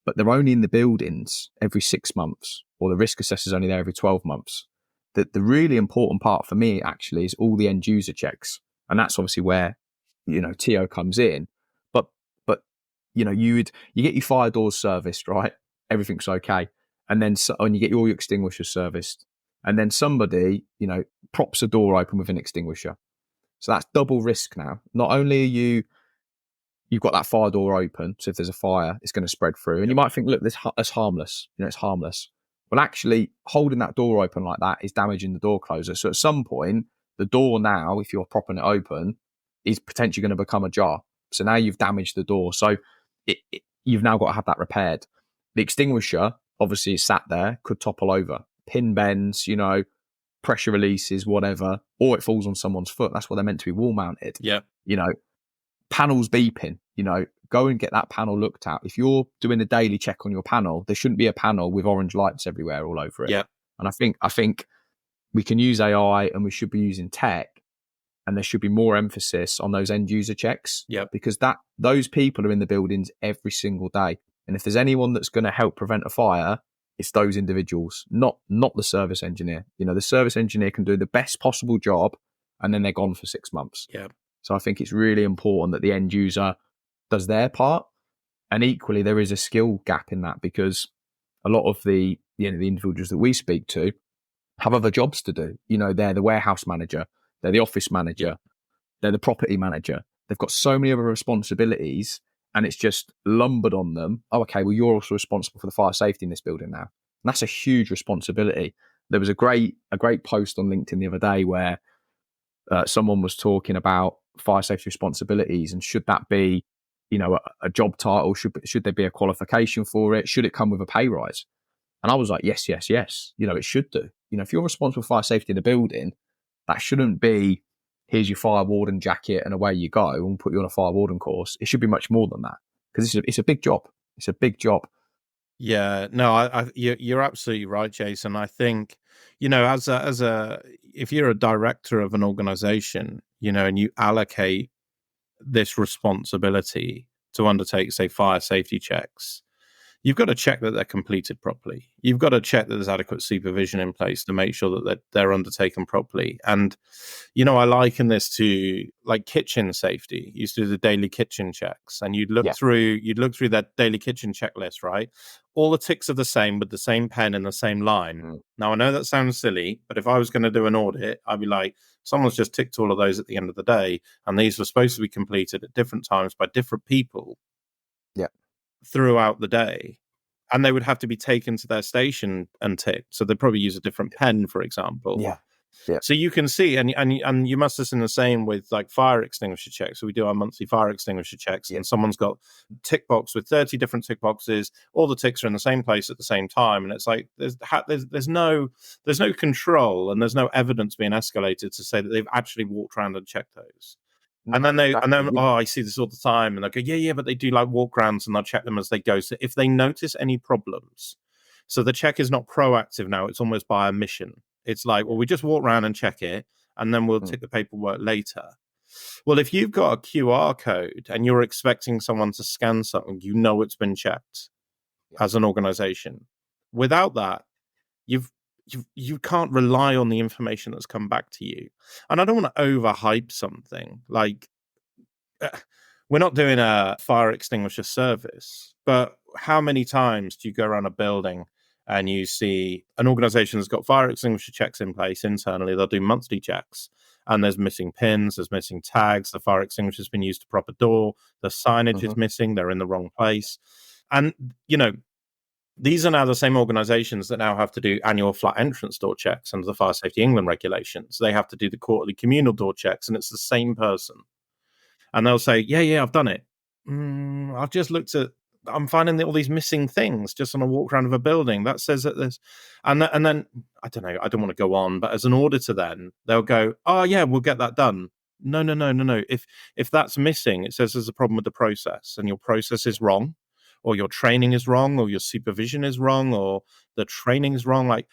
but they're only in the buildings every 6 months, or the risk assessor's only there every 12 months. The really important part for me actually is all the end user checks. And that's obviously where, TO comes in. But you get your fire doors serviced, right? Everything's okay. And then and you get all your extinguishers serviced. And then somebody, props a door open with an extinguisher. So that's double risk now. Not only are you've got that fire door open, so if there's a fire, it's going to spread through. And you might think, look, that's harmless. It's harmless. Well, actually, holding that door open like that is damaging the door closer. So at some point, the door now, if you're propping it open, is potentially going to become ajar. So now you've damaged the door. So you've now got to have that repaired. The extinguisher, obviously, is sat there, could topple over. Pin bends, pressure releases, whatever, or it falls on someone's foot. That's why they're meant to be wall mounted. Yeah. Panels beeping, go and get that panel looked at. If you're doing a daily check on your panel, there shouldn't be a panel with orange lights everywhere all over it. Yeah. And I think we can use AI and we should be using tech, and there should be more emphasis on those end user checks. Yeah. Because those people are in the buildings every single day. And if there's anyone that's going to help prevent a fire, it's those individuals, not the service engineer. The service engineer can do the best possible job and then they're gone for 6 months. Yeah. So I think it's really important that the end user does their part. And equally, there is a skill gap in that, because a lot of the individuals that we speak to have other jobs to do. They're the warehouse manager, they're the office manager, they're the property manager. They've got so many other responsibilities, and it's just lumbered on them. Oh, okay, well, you're also responsible for the fire safety in this building now. And that's a huge responsibility. There was a great post on LinkedIn the other day where someone was talking about fire safety responsibilities, and should that be, a job title? Should there be a qualification for it? Should it come with a pay rise? And I was like, yes. It should do. If you're responsible for fire safety in a building, that shouldn't be, here's your fire warden jacket and away you go, and we'll put you on a fire warden course. It should be much more than that, because it's a big job. It's a big job. Yeah, no, you're absolutely right, Jason. I think, as if you're a director of an organization, and you allocate this responsibility to undertake, say, fire safety checks, you've got to check that they're completed properly. You've got to check that there's adequate supervision in place to make sure that they're undertaken properly. And, I liken this to like kitchen safety. You used to do the daily kitchen checks, and you'd look through that daily kitchen checklist, right? All the ticks are the same with the same pen and the same line. Now, I know that sounds silly, but if I was going to do an audit, I'd be like, someone's just ticked all of those at the end of the day, and these were supposed to be completed at different times by different people. Yeah. Throughout the day, and they would have to be taken to their station and ticked. So they'd probably use a different pen, for example. Yeah. So you can see, and you must have seen the same with like fire extinguisher checks. So we do our monthly fire extinguisher checks, and someone's got tick box with 30 different tick boxes. All the ticks are in the same place at the same time, and it's like there's no control, and there's no evidence being escalated to say that they've actually walked around and checked those. And then I see this all the time, and they go, yeah, but they do like walk rounds, and they'll check them as they go. So if they notice any problems, so the check is not proactive now; it's almost by omission. It's like, well, we just walk around and check it, and then we'll tick the paperwork later. Well, if you've got a QR code and you're expecting someone to scan something, it's been checked as an organization. Without that, you can't rely on the information that's come back to you. And I don't want to overhype something. Like, we're not doing a fire extinguisher service, but how many times do you go around a building and you see an organization that's got fire extinguisher checks in place internally? They'll do monthly checks, and there's missing pins, there's missing tags, the fire extinguisher has been used to prop a door, the signage is missing, they're in the wrong place. And, these are now the same organizations that now have to do annual flat entrance door checks under the Fire Safety England regulations. They have to do the quarterly communal door checks, and it's the same person. And they'll say, yeah, I've done it. I've just looked at, I'm finding all these missing things just on a walk around of a building. That says that there's, and then, I don't know, I don't want to go on, but as an auditor then, they'll go, oh yeah, we'll get that done. No. If that's missing, it says there's a problem with the process, and your process is wrong, or your training is wrong, or your supervision is wrong, or the training is wrong. Like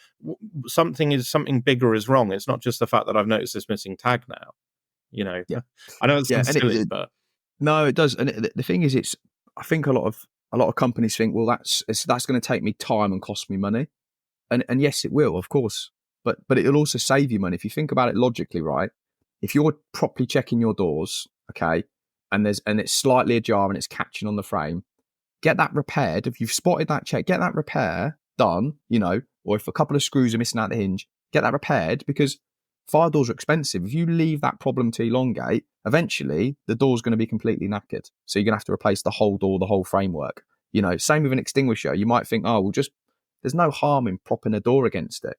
something bigger is wrong. It's not just the fact that I've noticed this missing tag now. Yeah. I know it sounds and silly, but no, it does. And the thing is, I think a lot of companies think, well, that's going to take me time and cost me money, and yes, it will, of course, but it'll also save you money if you think about it logically, right? If you're properly checking your doors, okay, and it's slightly ajar and it's catching on the frame, get that repaired. If you've spotted that check, get that repair done, or if a couple of screws are missing out the hinge, get that repaired, because fire doors are expensive. If you leave that problem to elongate, eventually the door's going to be completely knackered. So you're going to have to replace the whole door, the whole framework. Same with an extinguisher. You might think, oh, there's no harm in propping a door against it.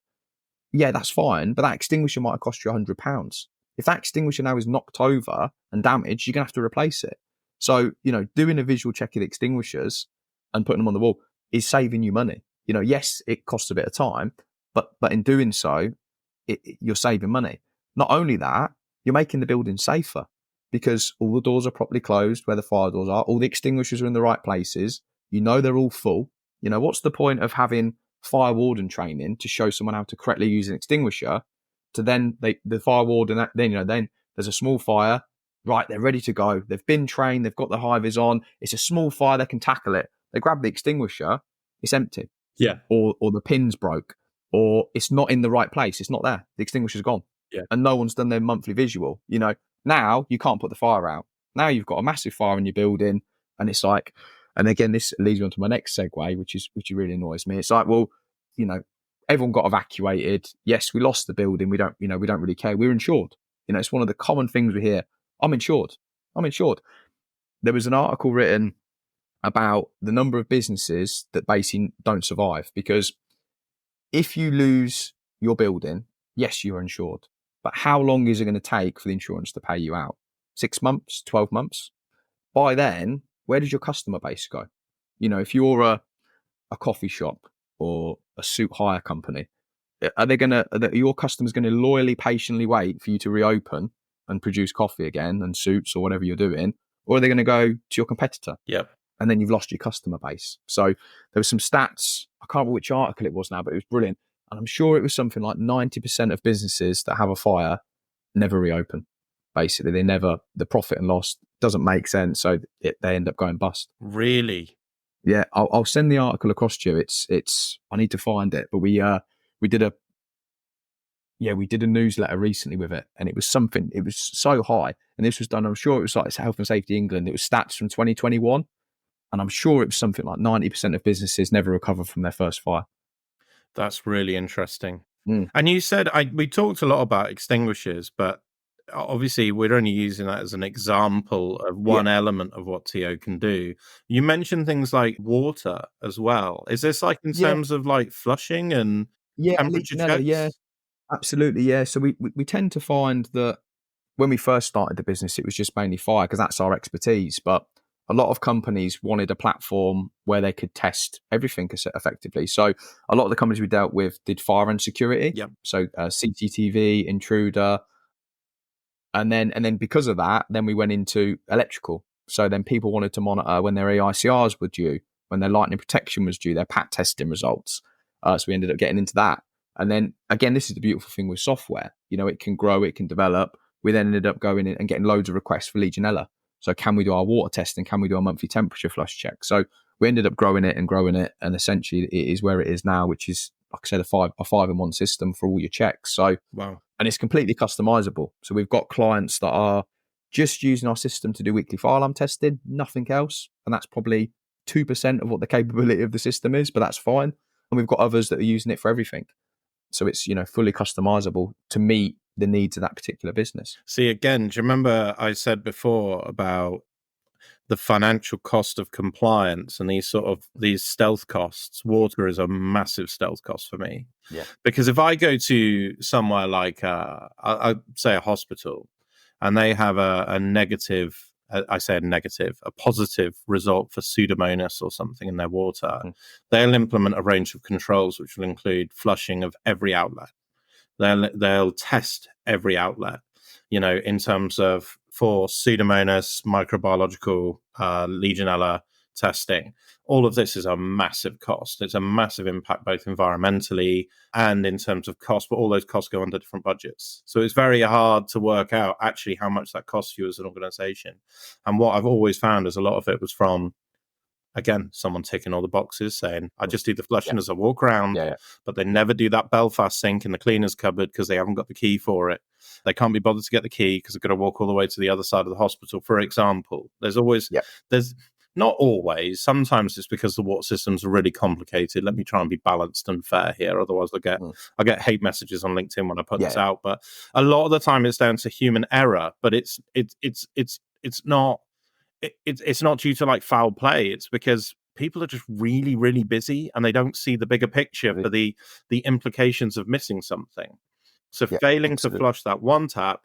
Yeah, that's fine, but that extinguisher might have cost you £100. If that extinguisher now is knocked over and damaged, you're going to have to replace it. So, doing a visual check of the extinguishers and putting them on the wall is saving you money. Yes, it costs a bit of time, but in doing so, you're saving money. Not only that, you're making the building safer, because all the doors are properly closed where the fire doors are. All the extinguishers are in the right places. They're all full. What's the point of having fire warden training to show someone how to correctly use an extinguisher, to then the fire warden, then there's a small fire, right, they're ready to go. They've been trained. They've got the high-vis on. It's a small fire. They can tackle it. They grab the extinguisher. It's empty. Yeah. Or the pin's broke, or it's not in the right place. It's not there. The extinguisher's gone. Yeah. And no one's done their monthly visual. Now you can't put the fire out. Now you've got a massive fire in your building, and it's like, and again, this leads me on to my next segue, which really annoys me. It's like, well, everyone got evacuated. Yes, we lost the building. We don't really care. We're insured. It's one of the common things we hear. I'm insured. There was an article written about the number of businesses that basically don't survive, because if you lose your building, yes, you're insured. But how long is it going to take for the insurance to pay you out? 6 months, 12 months? By then, where does your customer base go? If you're a coffee shop or a suit hire company, are your customers going to loyally, patiently wait for you to reopen and produce coffee again and suits or whatever you're doing? Or are they going to go to your competitor? Yep. And then you've lost your customer base. So there were some stats. I can't remember which article it was now, but it was brilliant. And I'm sure it was something like 90% of businesses that have a fire never reopen. Basically, the profit and loss doesn't make sense. So they end up going bust. Really? Yeah. I'll send the article across to you. It's, I need to find it, but we did a newsletter recently with it, and it was so high. And this was done, I'm sure it was like Health and Safety England. It was stats from 2021. And I'm sure it was something like 90% of businesses never recover from their first fire. That's really interesting. And you said, we talked a lot about extinguishers, but obviously we're only using that as an example of one element of what TO can do. You mentioned things like water as well. Is this like in terms of like flushing and temperature checks? Yeah, absolutely. Yeah. So we tend to find that when we first started the business, it was just mainly fire, because that's our expertise. But a lot of companies wanted a platform where they could test everything effectively. So a lot of the companies we dealt with did fire and security. Yep. So CCTV, intruder. And then because of that, then we went into electrical. So then people wanted to monitor when their EICRs were due, when their lightning protection was due, their PAT testing results. So we ended up getting into that. And then again, this is the beautiful thing with software. It can grow, it can develop. We then ended up going in and getting loads of requests for Legionella. So can we do our water testing? Can we do our monthly temperature flush check? So we ended up growing it. And essentially it is where it is now, which is, like I said, a 5-in-1 system for all your checks. So, wow. And it's completely customizable. So we've got clients that are just using our system to do weekly fire alarm testing, nothing else. And that's probably 2% of what the capability of the system is, but that's fine. And we've got others that are using it for everything. So it's, fully customizable to meet the needs of that particular business. See, again, do you remember I said before about the financial cost of compliance and these stealth costs, water is a massive stealth cost for me. Yeah. Because if I go to somewhere like, I'd say a hospital, and they have a negative, I say a positive result for Pseudomonas or something in their water, they'll implement a range of controls, which will include flushing of every outlet. They'll test every outlet, in terms of for Pseudomonas, microbiological, Legionella testing. All of this is a massive cost. It's a massive impact, both environmentally and in terms of cost, but all those costs go under different budgets. So it's very hard to work out actually how much that costs you as an organization. And what I've always found is a lot of it was from, again, someone ticking all the boxes saying, I just do the flushing as I walk around, but they never do that Belfast sink in the cleaner's cupboard because they haven't got the key for it. They can't be bothered to get the key because they've got to walk all the way to the other side of the hospital, for example. There's not always, sometimes it's because the water systems are really complicated. Let me try and be balanced and fair here. Otherwise I get hate messages on LinkedIn when I put this out. But a lot of the time it's down to human error, but it's not due to like foul play. It's because people are just really, really busy and they don't see the bigger picture for the implications of missing something. So failing to flush that one tap,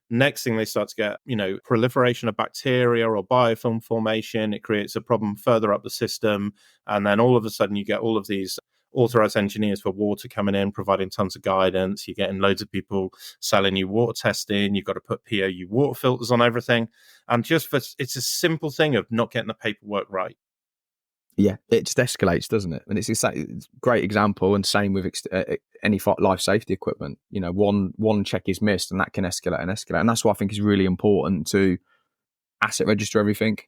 next thing they start to get, proliferation of bacteria or biofilm formation. It creates a problem further up the system. And then all of a sudden you get all of these authorized engineers for water coming in, providing tons of guidance. You're getting loads of people selling you water testing. You've got to put POU water filters on everything. And it's a simple thing of not getting the paperwork right. Yeah, it just escalates, doesn't it? And it's a great example, and same with any life safety equipment. One check is missed, and that can escalate and escalate. And that's why I think it's really important to asset register everything.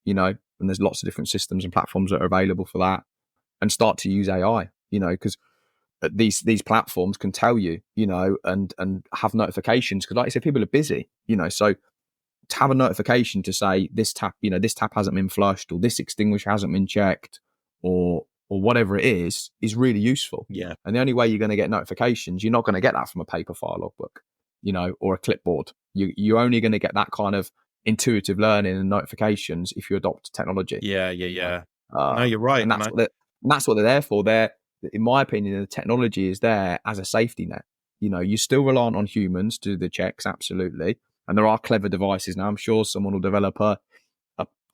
And there's lots of different systems and platforms that are available for that, and start to use AI. Because these platforms can tell you, and have notifications. Because, like I said, people are busy. So to have a notification to say this tap hasn't been flushed, or this extinguisher hasn't been checked, or whatever it is really useful. Yeah. And the only way you're going to get notifications, you're not going to get that from a paper file logbook, or a clipboard. You're only going to get that kind of intuitive learning and notifications if you adopt technology. Yeah. No, you're right. And that's what they're there for. In my opinion, the technology is there as a safety net. You're still reliant on humans to do the checks, absolutely. And there are clever devices now. I'm sure someone will develop a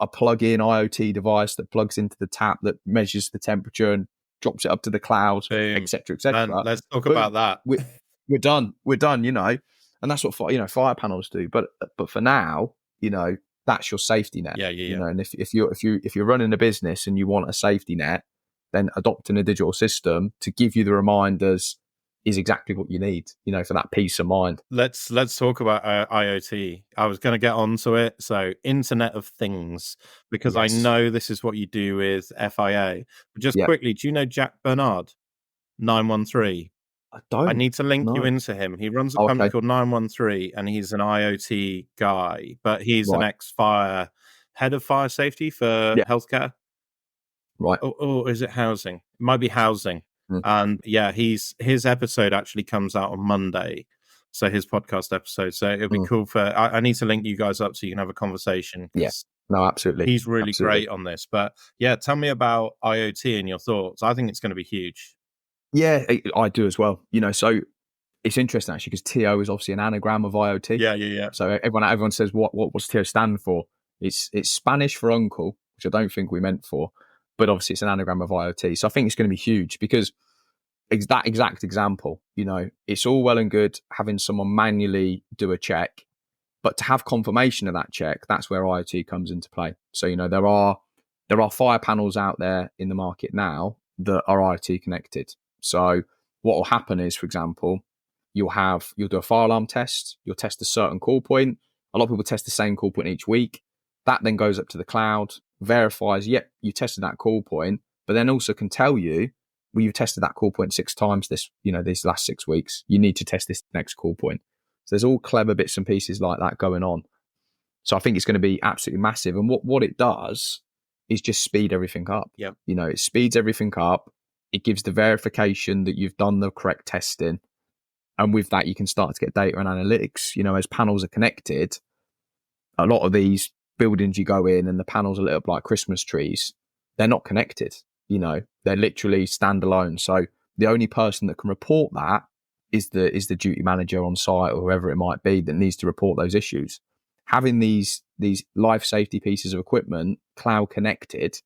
plug-in IoT device that plugs into the tap that measures the temperature and drops it up to the cloud, etc., etc. Let's talk about that. We're done. And that's what fire panels do. But for now, that's your safety net. Yeah. And if you're running a business and you want a safety net, then adopting a digital system to give you the reminders is exactly what you need, for that peace of mind. Let's talk about IoT. I was going to get onto it. So Internet of Things, because I know this is what you do with FIA. But just quickly, do you know Jack Bernard, 913? I don't. I need to link you into him. He runs a company called 913, and he's an IoT guy, but he's an ex-fire head of fire safety for healthcare. Right. Or is it housing? It might be housing. And his episode actually comes out on Monday. So his podcast episode. So it'll be cool I need to link you guys up so you can have a conversation. Yes. No, absolutely. He's really great on this. But tell me about IoT and your thoughts. I think it's going to be huge. Yeah, I do as well. So it's interesting actually because TO is obviously an anagram of IoT. Yeah. So everyone says what's TO stand for? It's Spanish for uncle, which I don't think we meant for, but obviously it's an anagram of IoT. So I think it's going to be huge because that exact example, it's all well and good having someone manually do a check, but to have confirmation of that check, that's where IoT comes into play. So, there are fire panels out there in the market now that are IoT connected. So what will happen is, for example, you'll do a fire alarm test, you'll test a certain call point. A lot of people test the same call point each week. That then goes up to the cloud, verifies, you tested that call point, but then also can tell you, well, you've tested that call point 6 times these last 6 weeks. You need to test this next call point. So there's all clever bits and pieces like that going on. So I think it's going to be absolutely massive. And what it does is just speed everything up. Yeah. It speeds everything up. It gives the verification that you've done the correct testing. And with that, you can start to get data and analytics. As panels are connected, a lot of these buildings you go in and the panels are lit up like Christmas trees. They're not connected, they're literally standalone. So the only person that can report that is the duty manager on site or whoever it might be that needs to report those issues. Having these life safety pieces of equipment cloud connected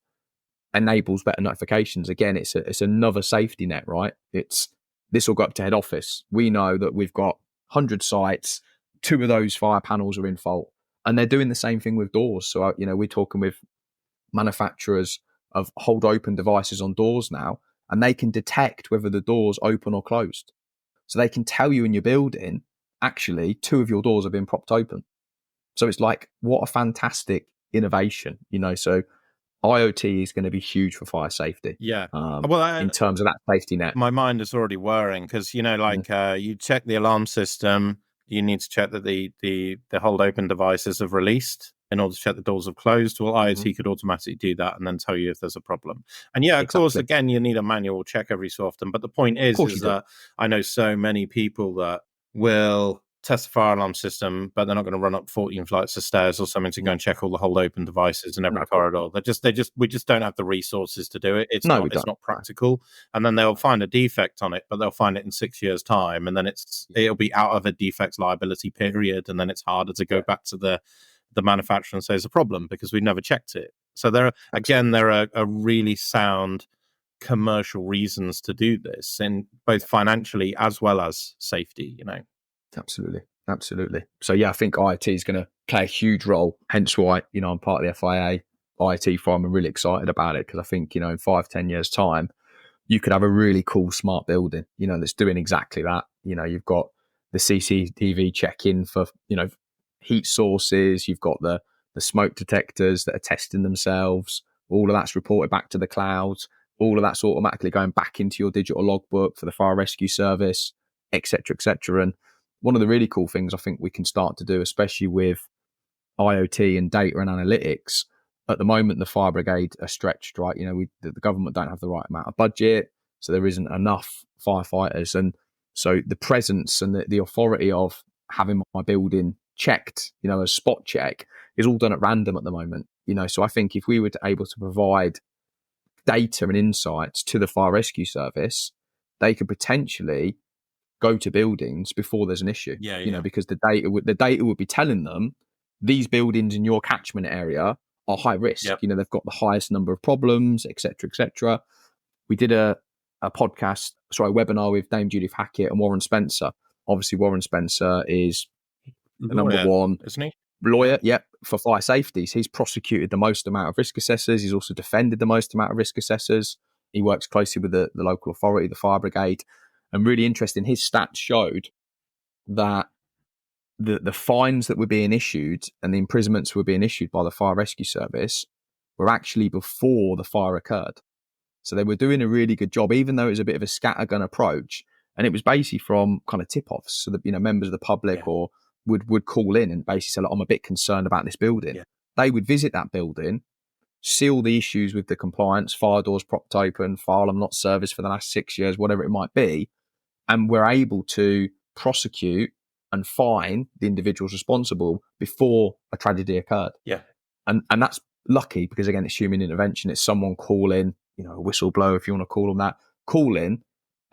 enables better notifications. Again, it's another safety net, right? This will go up to head office. We know that we've got 100 sites, 2 of those fire panels are in fault, and they're doing the same thing with doors. So we're talking with manufacturers of hold open devices on doors now, and they can detect whether the door's open or closed. So they can tell you in your building, actually, 2 of your doors have been propped open. So it's like, what a fantastic innovation, So IoT is going to be huge for fire safety. Yeah. In terms of that safety net. My mind is already whirring because, you check the alarm system, you need to check that the hold open devices have released in order to check the doors have closed. Well, IoT could automatically do that and then tell you if there's a problem. And of course, again, you need a manual check every so often. But the point is that I know so many people that will test the fire alarm system, but they're not going to run up 14 flights of stairs or something to go and check all the hold open devices in every corridor. We just don't have the resources to do it. It's not practical. And then they'll find a defect on it, but they'll find it in 6 years' time, and then it'll be out of a defect liability period, and then it's harder to go back to the manufacturer and say it's a problem because we've never checked it. So there are really sound commercial reasons to do this, in both financially as well as safety. Absolutely. So I think IoT is going to play a huge role. Hence why I'm part of the FIA IoT Forum. I'm really excited about it because I think in 5-10 years' time you could have a really cool smart building that's doing exactly that. You've got the CCTV check-in for heat sources. You've got the smoke detectors that are testing themselves. All of that's reported back to the cloud. All of that's automatically going back into your digital logbook for the fire rescue service, etc., etc. And one of the really cool things I think we can start to do, especially with IoT and data and analytics, at the moment the fire brigade are stretched, right? The government don't have the right amount of budget, so there isn't enough firefighters, and so the presence and the authority of having my building checked, a spot check, is all done at random at the moment. So I think if we were able to provide data and insights to the fire rescue service, they could potentially go to buildings before there's an issue. Because the data would be telling them these buildings in your catchment area are high risk. They've got the highest number of problems, etc., etc. We did a webinar with Dame Judith Hackett and Warren Spencer. Obviously, Warren Spencer is the number one, isn't he? Lawyer, for fire safety. He's prosecuted the most amount of risk assessors. He's also defended the most amount of risk assessors. He works closely with the local authority, the fire brigade. And really interesting, his stats showed that the fines that were being issued and the imprisonments were being issued by the fire rescue service were actually before the fire occurred. So they were doing a really good job, even though it was a bit of a scattergun approach. And it was basically from kind of tip-offs, so that members of the public or would call in and basically say, look, I'm a bit concerned about this building. They would visit that building, seal the issues with the compliance, fire doors propped open, fire alarm not serviced for the last 6 years, whatever it might be, and we're able to prosecute and fine the individuals responsible before a tragedy occurred. And that's lucky because, again, it's human intervention. It's someone calling, a whistleblower, if you want to call them that, calling,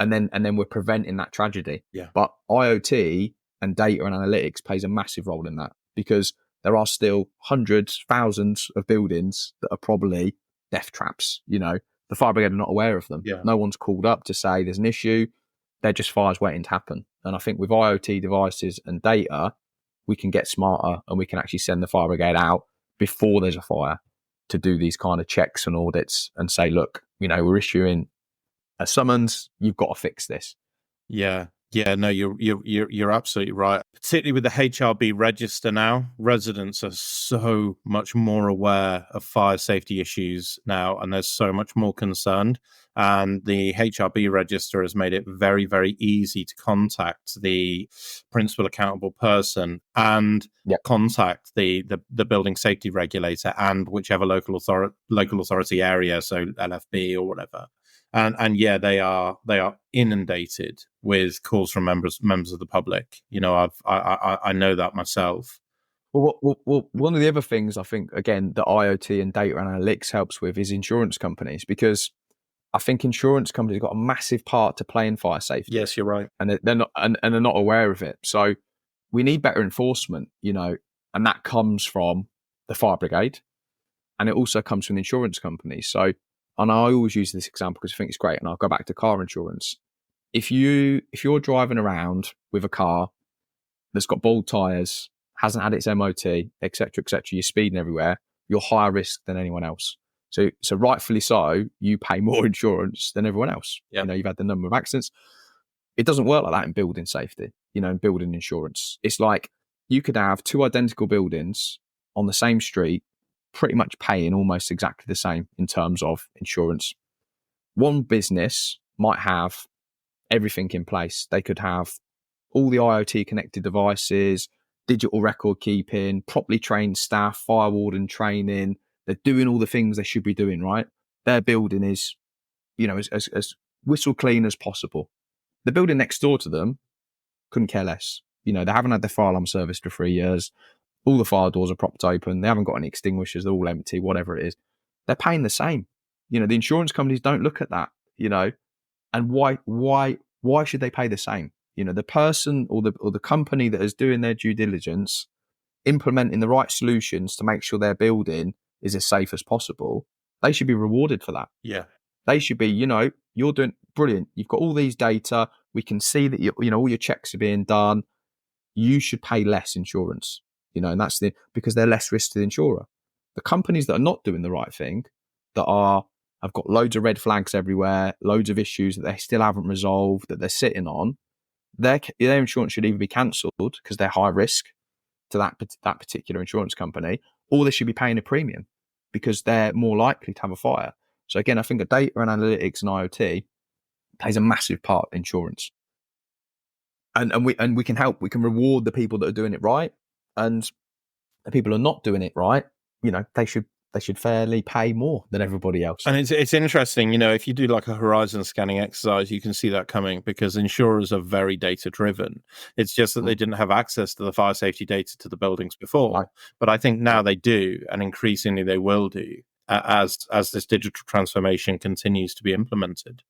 and then we're preventing that tragedy. But IoT and data and analytics plays a massive role in that, because there are still hundreds, thousands of buildings that are probably death traps. The fire brigade are not aware of them. No one's called up to say there's an issue. They're just fires waiting to happen. And I think with IoT devices and data, we can get smarter and we can actually send the fire brigade out before there's a fire to do these kind of checks and audits and say, look, we're issuing a summons. You've got to fix this. No, you're absolutely right. Particularly with the HRB register now, residents are so much more aware of fire safety issues now, and they're so much more concerned. And the HRB register has made it very, very easy to contact the principal accountable person and contact the building safety regulator and whichever local authority area, so LFB or whatever. And they are inundated with calls from members of the public. I know that myself. One of the other things I think, again, that IoT and data analytics helps with is insurance companies, because I think insurance companies have got a massive part to play in fire safety, Yes, you're right. and they're not, and they're not aware of it. So we need better enforcement, and that comes from the fire brigade, and it also comes from the insurance companies. So, and I always use this example because I think it's great, and I'll go back to car insurance. If you're driving around with a car that's got bald tires, hasn't had its MOT, etc., you're speeding everywhere, you're higher risk than anyone else. So rightfully so, you pay more insurance than everyone else. Yeah. You've had the number of accidents. It doesn't work like that in building safety, in building insurance. It's like you could have two identical buildings on the same street, pretty much paying almost exactly the same in terms of insurance. One business might have everything in place. They could have all the IoT connected devices, digital record keeping, properly trained staff, fire warden training. They're doing all the things they should be doing, right? Their building is, as whistle clean as possible. The building next door to them couldn't care less. They haven't had their fire alarm serviced for 3 years. All the fire doors are propped open. They haven't got any extinguishers. They're all empty, whatever it is. They're paying the same. The insurance companies don't look at that, and why should they pay the same? The person or the company that is doing their due diligence, implementing the right solutions to make sure their building is as safe as possible, they should be rewarded for that. Yeah. They should be, you're doing brilliant. You've got all these data. We can see that all your checks are being done. You should pay less insurance, and that's because they're less risk to the insurer. The companies that are not doing the right thing, have got loads of red flags everywhere, loads of issues that they still haven't resolved, that they're sitting on, their insurance should either be cancelled because they're high risk to that particular insurance company, or they should be paying a premium because they're more likely to have a fire. So again, I think a data and analytics and IoT plays a massive part in insurance. And we can help. We can reward the people that are doing it right, and the people who are not doing it right, they should fairly pay more than everybody else. And it's interesting, if you do like a horizon scanning exercise, you can see that coming because insurers are very data driven. It's just that they didn't have access to the fire safety data to the buildings before. Right. But I think now they do, and increasingly they will do as this digital transformation continues to be implemented.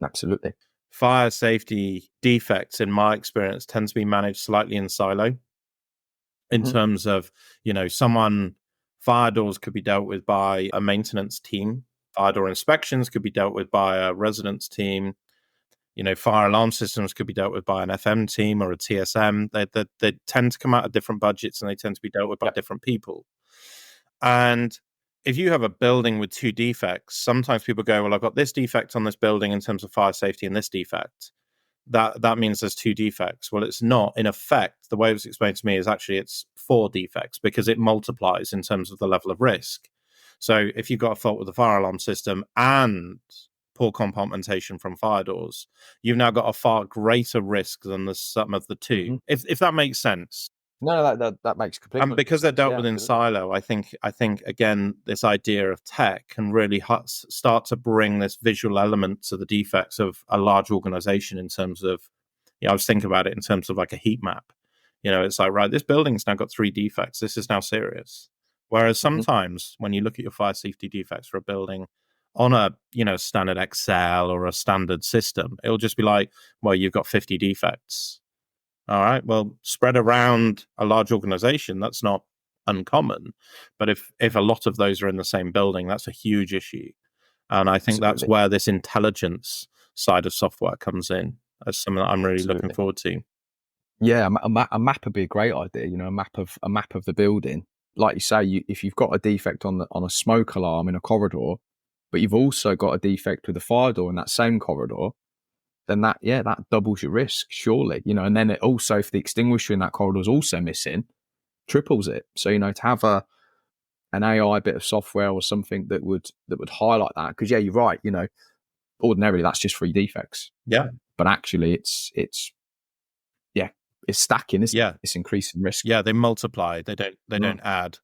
Absolutely. Fire safety defects, in my experience, tend to be managed slightly in silo in terms of, fire doors could be dealt with by a maintenance team. Fire door inspections could be dealt with by a residence team. Fire alarm systems could be dealt with by an FM team or a TSM. They tend to come out of different budgets, and they tend to be dealt with by different people. And if you have a building with two defects, sometimes people go, well, I've got this defect on this building in terms of fire safety and this defect. That means there's two defects. Well, it's not. In effect, the way it was explained to me is actually it's 4 defects because it multiplies in terms of the level of risk. So if you've got a fault with the fire alarm system and poor compartmentation from fire doors, you've now got a far greater risk than the sum of the two. If that makes sense. No, that makes complete sense. And because they're dealt with in silo, I think again, this idea of tech can really start to bring this visual element to the defects of a large organization in terms of, I was thinking about it in terms of like a heat map. It's like, right, this building's now got 3 defects. This is now serious. Whereas sometimes when you look at your fire safety defects for a building on a, standard Excel or a standard system, it'll just be like, well, you've got 50 defects. All right. Well, spread around a large organization, that's not uncommon. But if a lot of those are in the same building, that's a huge issue. And I think that's where this intelligence side of software comes in as something that I'm really looking forward to. Yeah, a map would be a great idea. A map of the building. Like you say, if you've got a defect on a smoke alarm in a corridor, but you've also got a defect with a fire door in that same corridor, then that doubles your risk, surely. And then it also, if the extinguisher in that corridor is also missing, triples it. So, to have an AI bit of software or something that would highlight that, because you're right, ordinarily that's just 3 defects. Yeah. But actually it's stacking, isn't it? It's increasing risk. Yeah, they multiply. They don't add.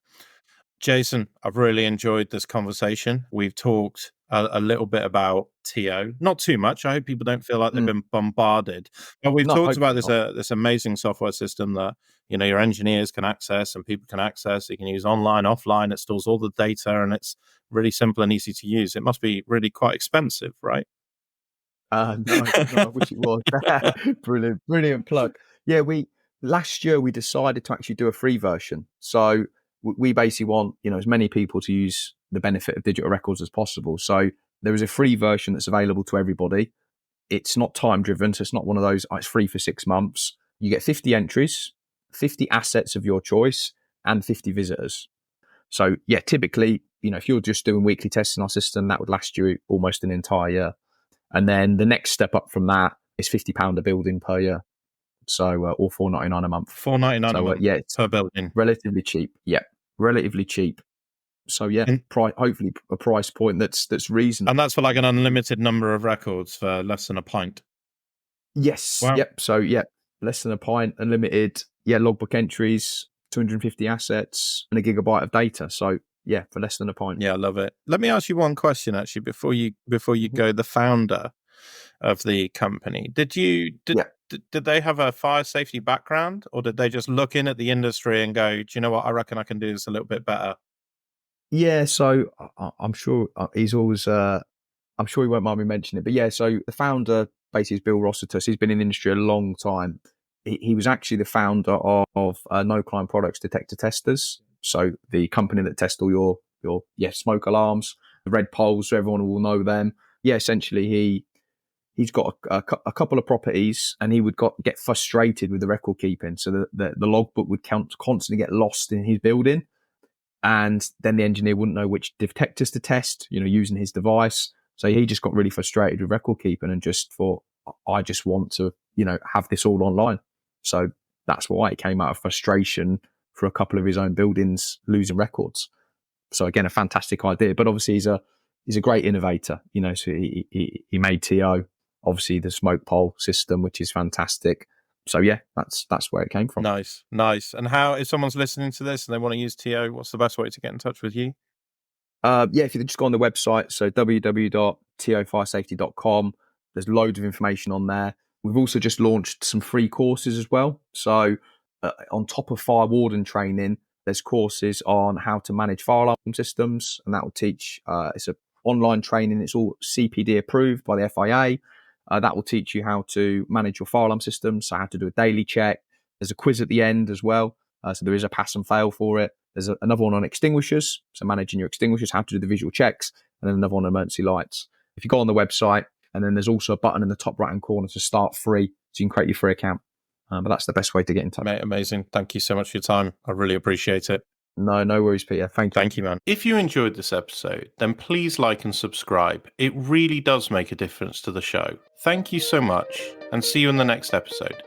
Jason, I've really enjoyed this conversation. We've talked a little bit about TO, not too much. I hope people don't feel like they've been bombarded. But we've No, talked about hopefully not. this amazing software system that your engineers can access and people can access. You can use online, offline. It stores all the data, and it's really simple and easy to use. It must be really quite expensive, right? No, I wish it was. Brilliant plug. Yeah, last year we decided to actually do a free version. So we basically want as many people to use the benefit of digital records as possible. So there is a free version that's available to everybody. It's not time driven, so it's not one of those. It's free for 6 months. You get 50 entries, 50 assets of your choice, and 50 visitors. So yeah, typically, if you're just doing weekly tests in our system, that would last you almost an entire year. And then the next step up from that is £50 a building per year. So, or $4.99 a month. $4.99 a month yeah, it's per building. Relatively cheap. Yeah, relatively cheap. So yeah, hopefully a price point that's reasonable. And that's for like an unlimited number of records for less than a pint. Yes. Wow. Yep. So yeah, less than a pint, unlimited. Yeah, logbook entries, 250 assets, and a gigabyte of data. So yeah, for less than a pint. Yeah, I love it. Let me ask you one question actually before you go. The founder of the company, did they have a fire safety background, or did they just look in at the industry and go, do you know what, I reckon I can do this a little bit better? Yeah, so I'm sure he's always. I'm sure he won't mind me mentioning it, but yeah. So the founder basically is Bill Rossiter. He's been in the industry a long time. He was actually the founder of No Crime Products Detector Testers. So the company that tests all your smoke alarms, the red poles, so everyone will know them. Yeah, essentially he's got a couple of properties, and he would get frustrated with the record keeping. So the logbook would constantly get lost in his building. And then the engineer wouldn't know which detectors to test, using his device. So he just got really frustrated with record keeping and just thought, I just want to, have this all online. So that's why it came out of frustration for a couple of his own buildings losing records. So again, a fantastic idea, but obviously he's a great innovator, so he made TO, obviously the smoke pole system, which is fantastic. So yeah, that's where it came from. Nice. And how, if someone's listening to this and they want to use TO, what's the best way to get in touch with you? If you just go on the website, so www.tofiresafety.com, there's loads of information on there. We've also just launched some free courses as well. So on top of fire warden training, there's courses on how to manage fire alarm systems, and that will teach, it's an online training. It's all CPD approved by the FIA. That will teach you how to manage your fire alarm system, so how to do a daily check. There's a quiz at the end as well, so there is a pass and fail for it. There's another one on extinguishers, so managing your extinguishers, how to do the visual checks, and then another one on emergency lights. If you go on the website, and then there's also a button in the top right-hand corner to start free, so you can create your free account. But that's the best way to get in touch. Mate, amazing. Thank you so much for your time. I really appreciate it. No worries, Peter. Thank you. Thank you, man. If you enjoyed this episode, then please like and subscribe. It really does make a difference to the show. Thank you so much, and see you in the next episode.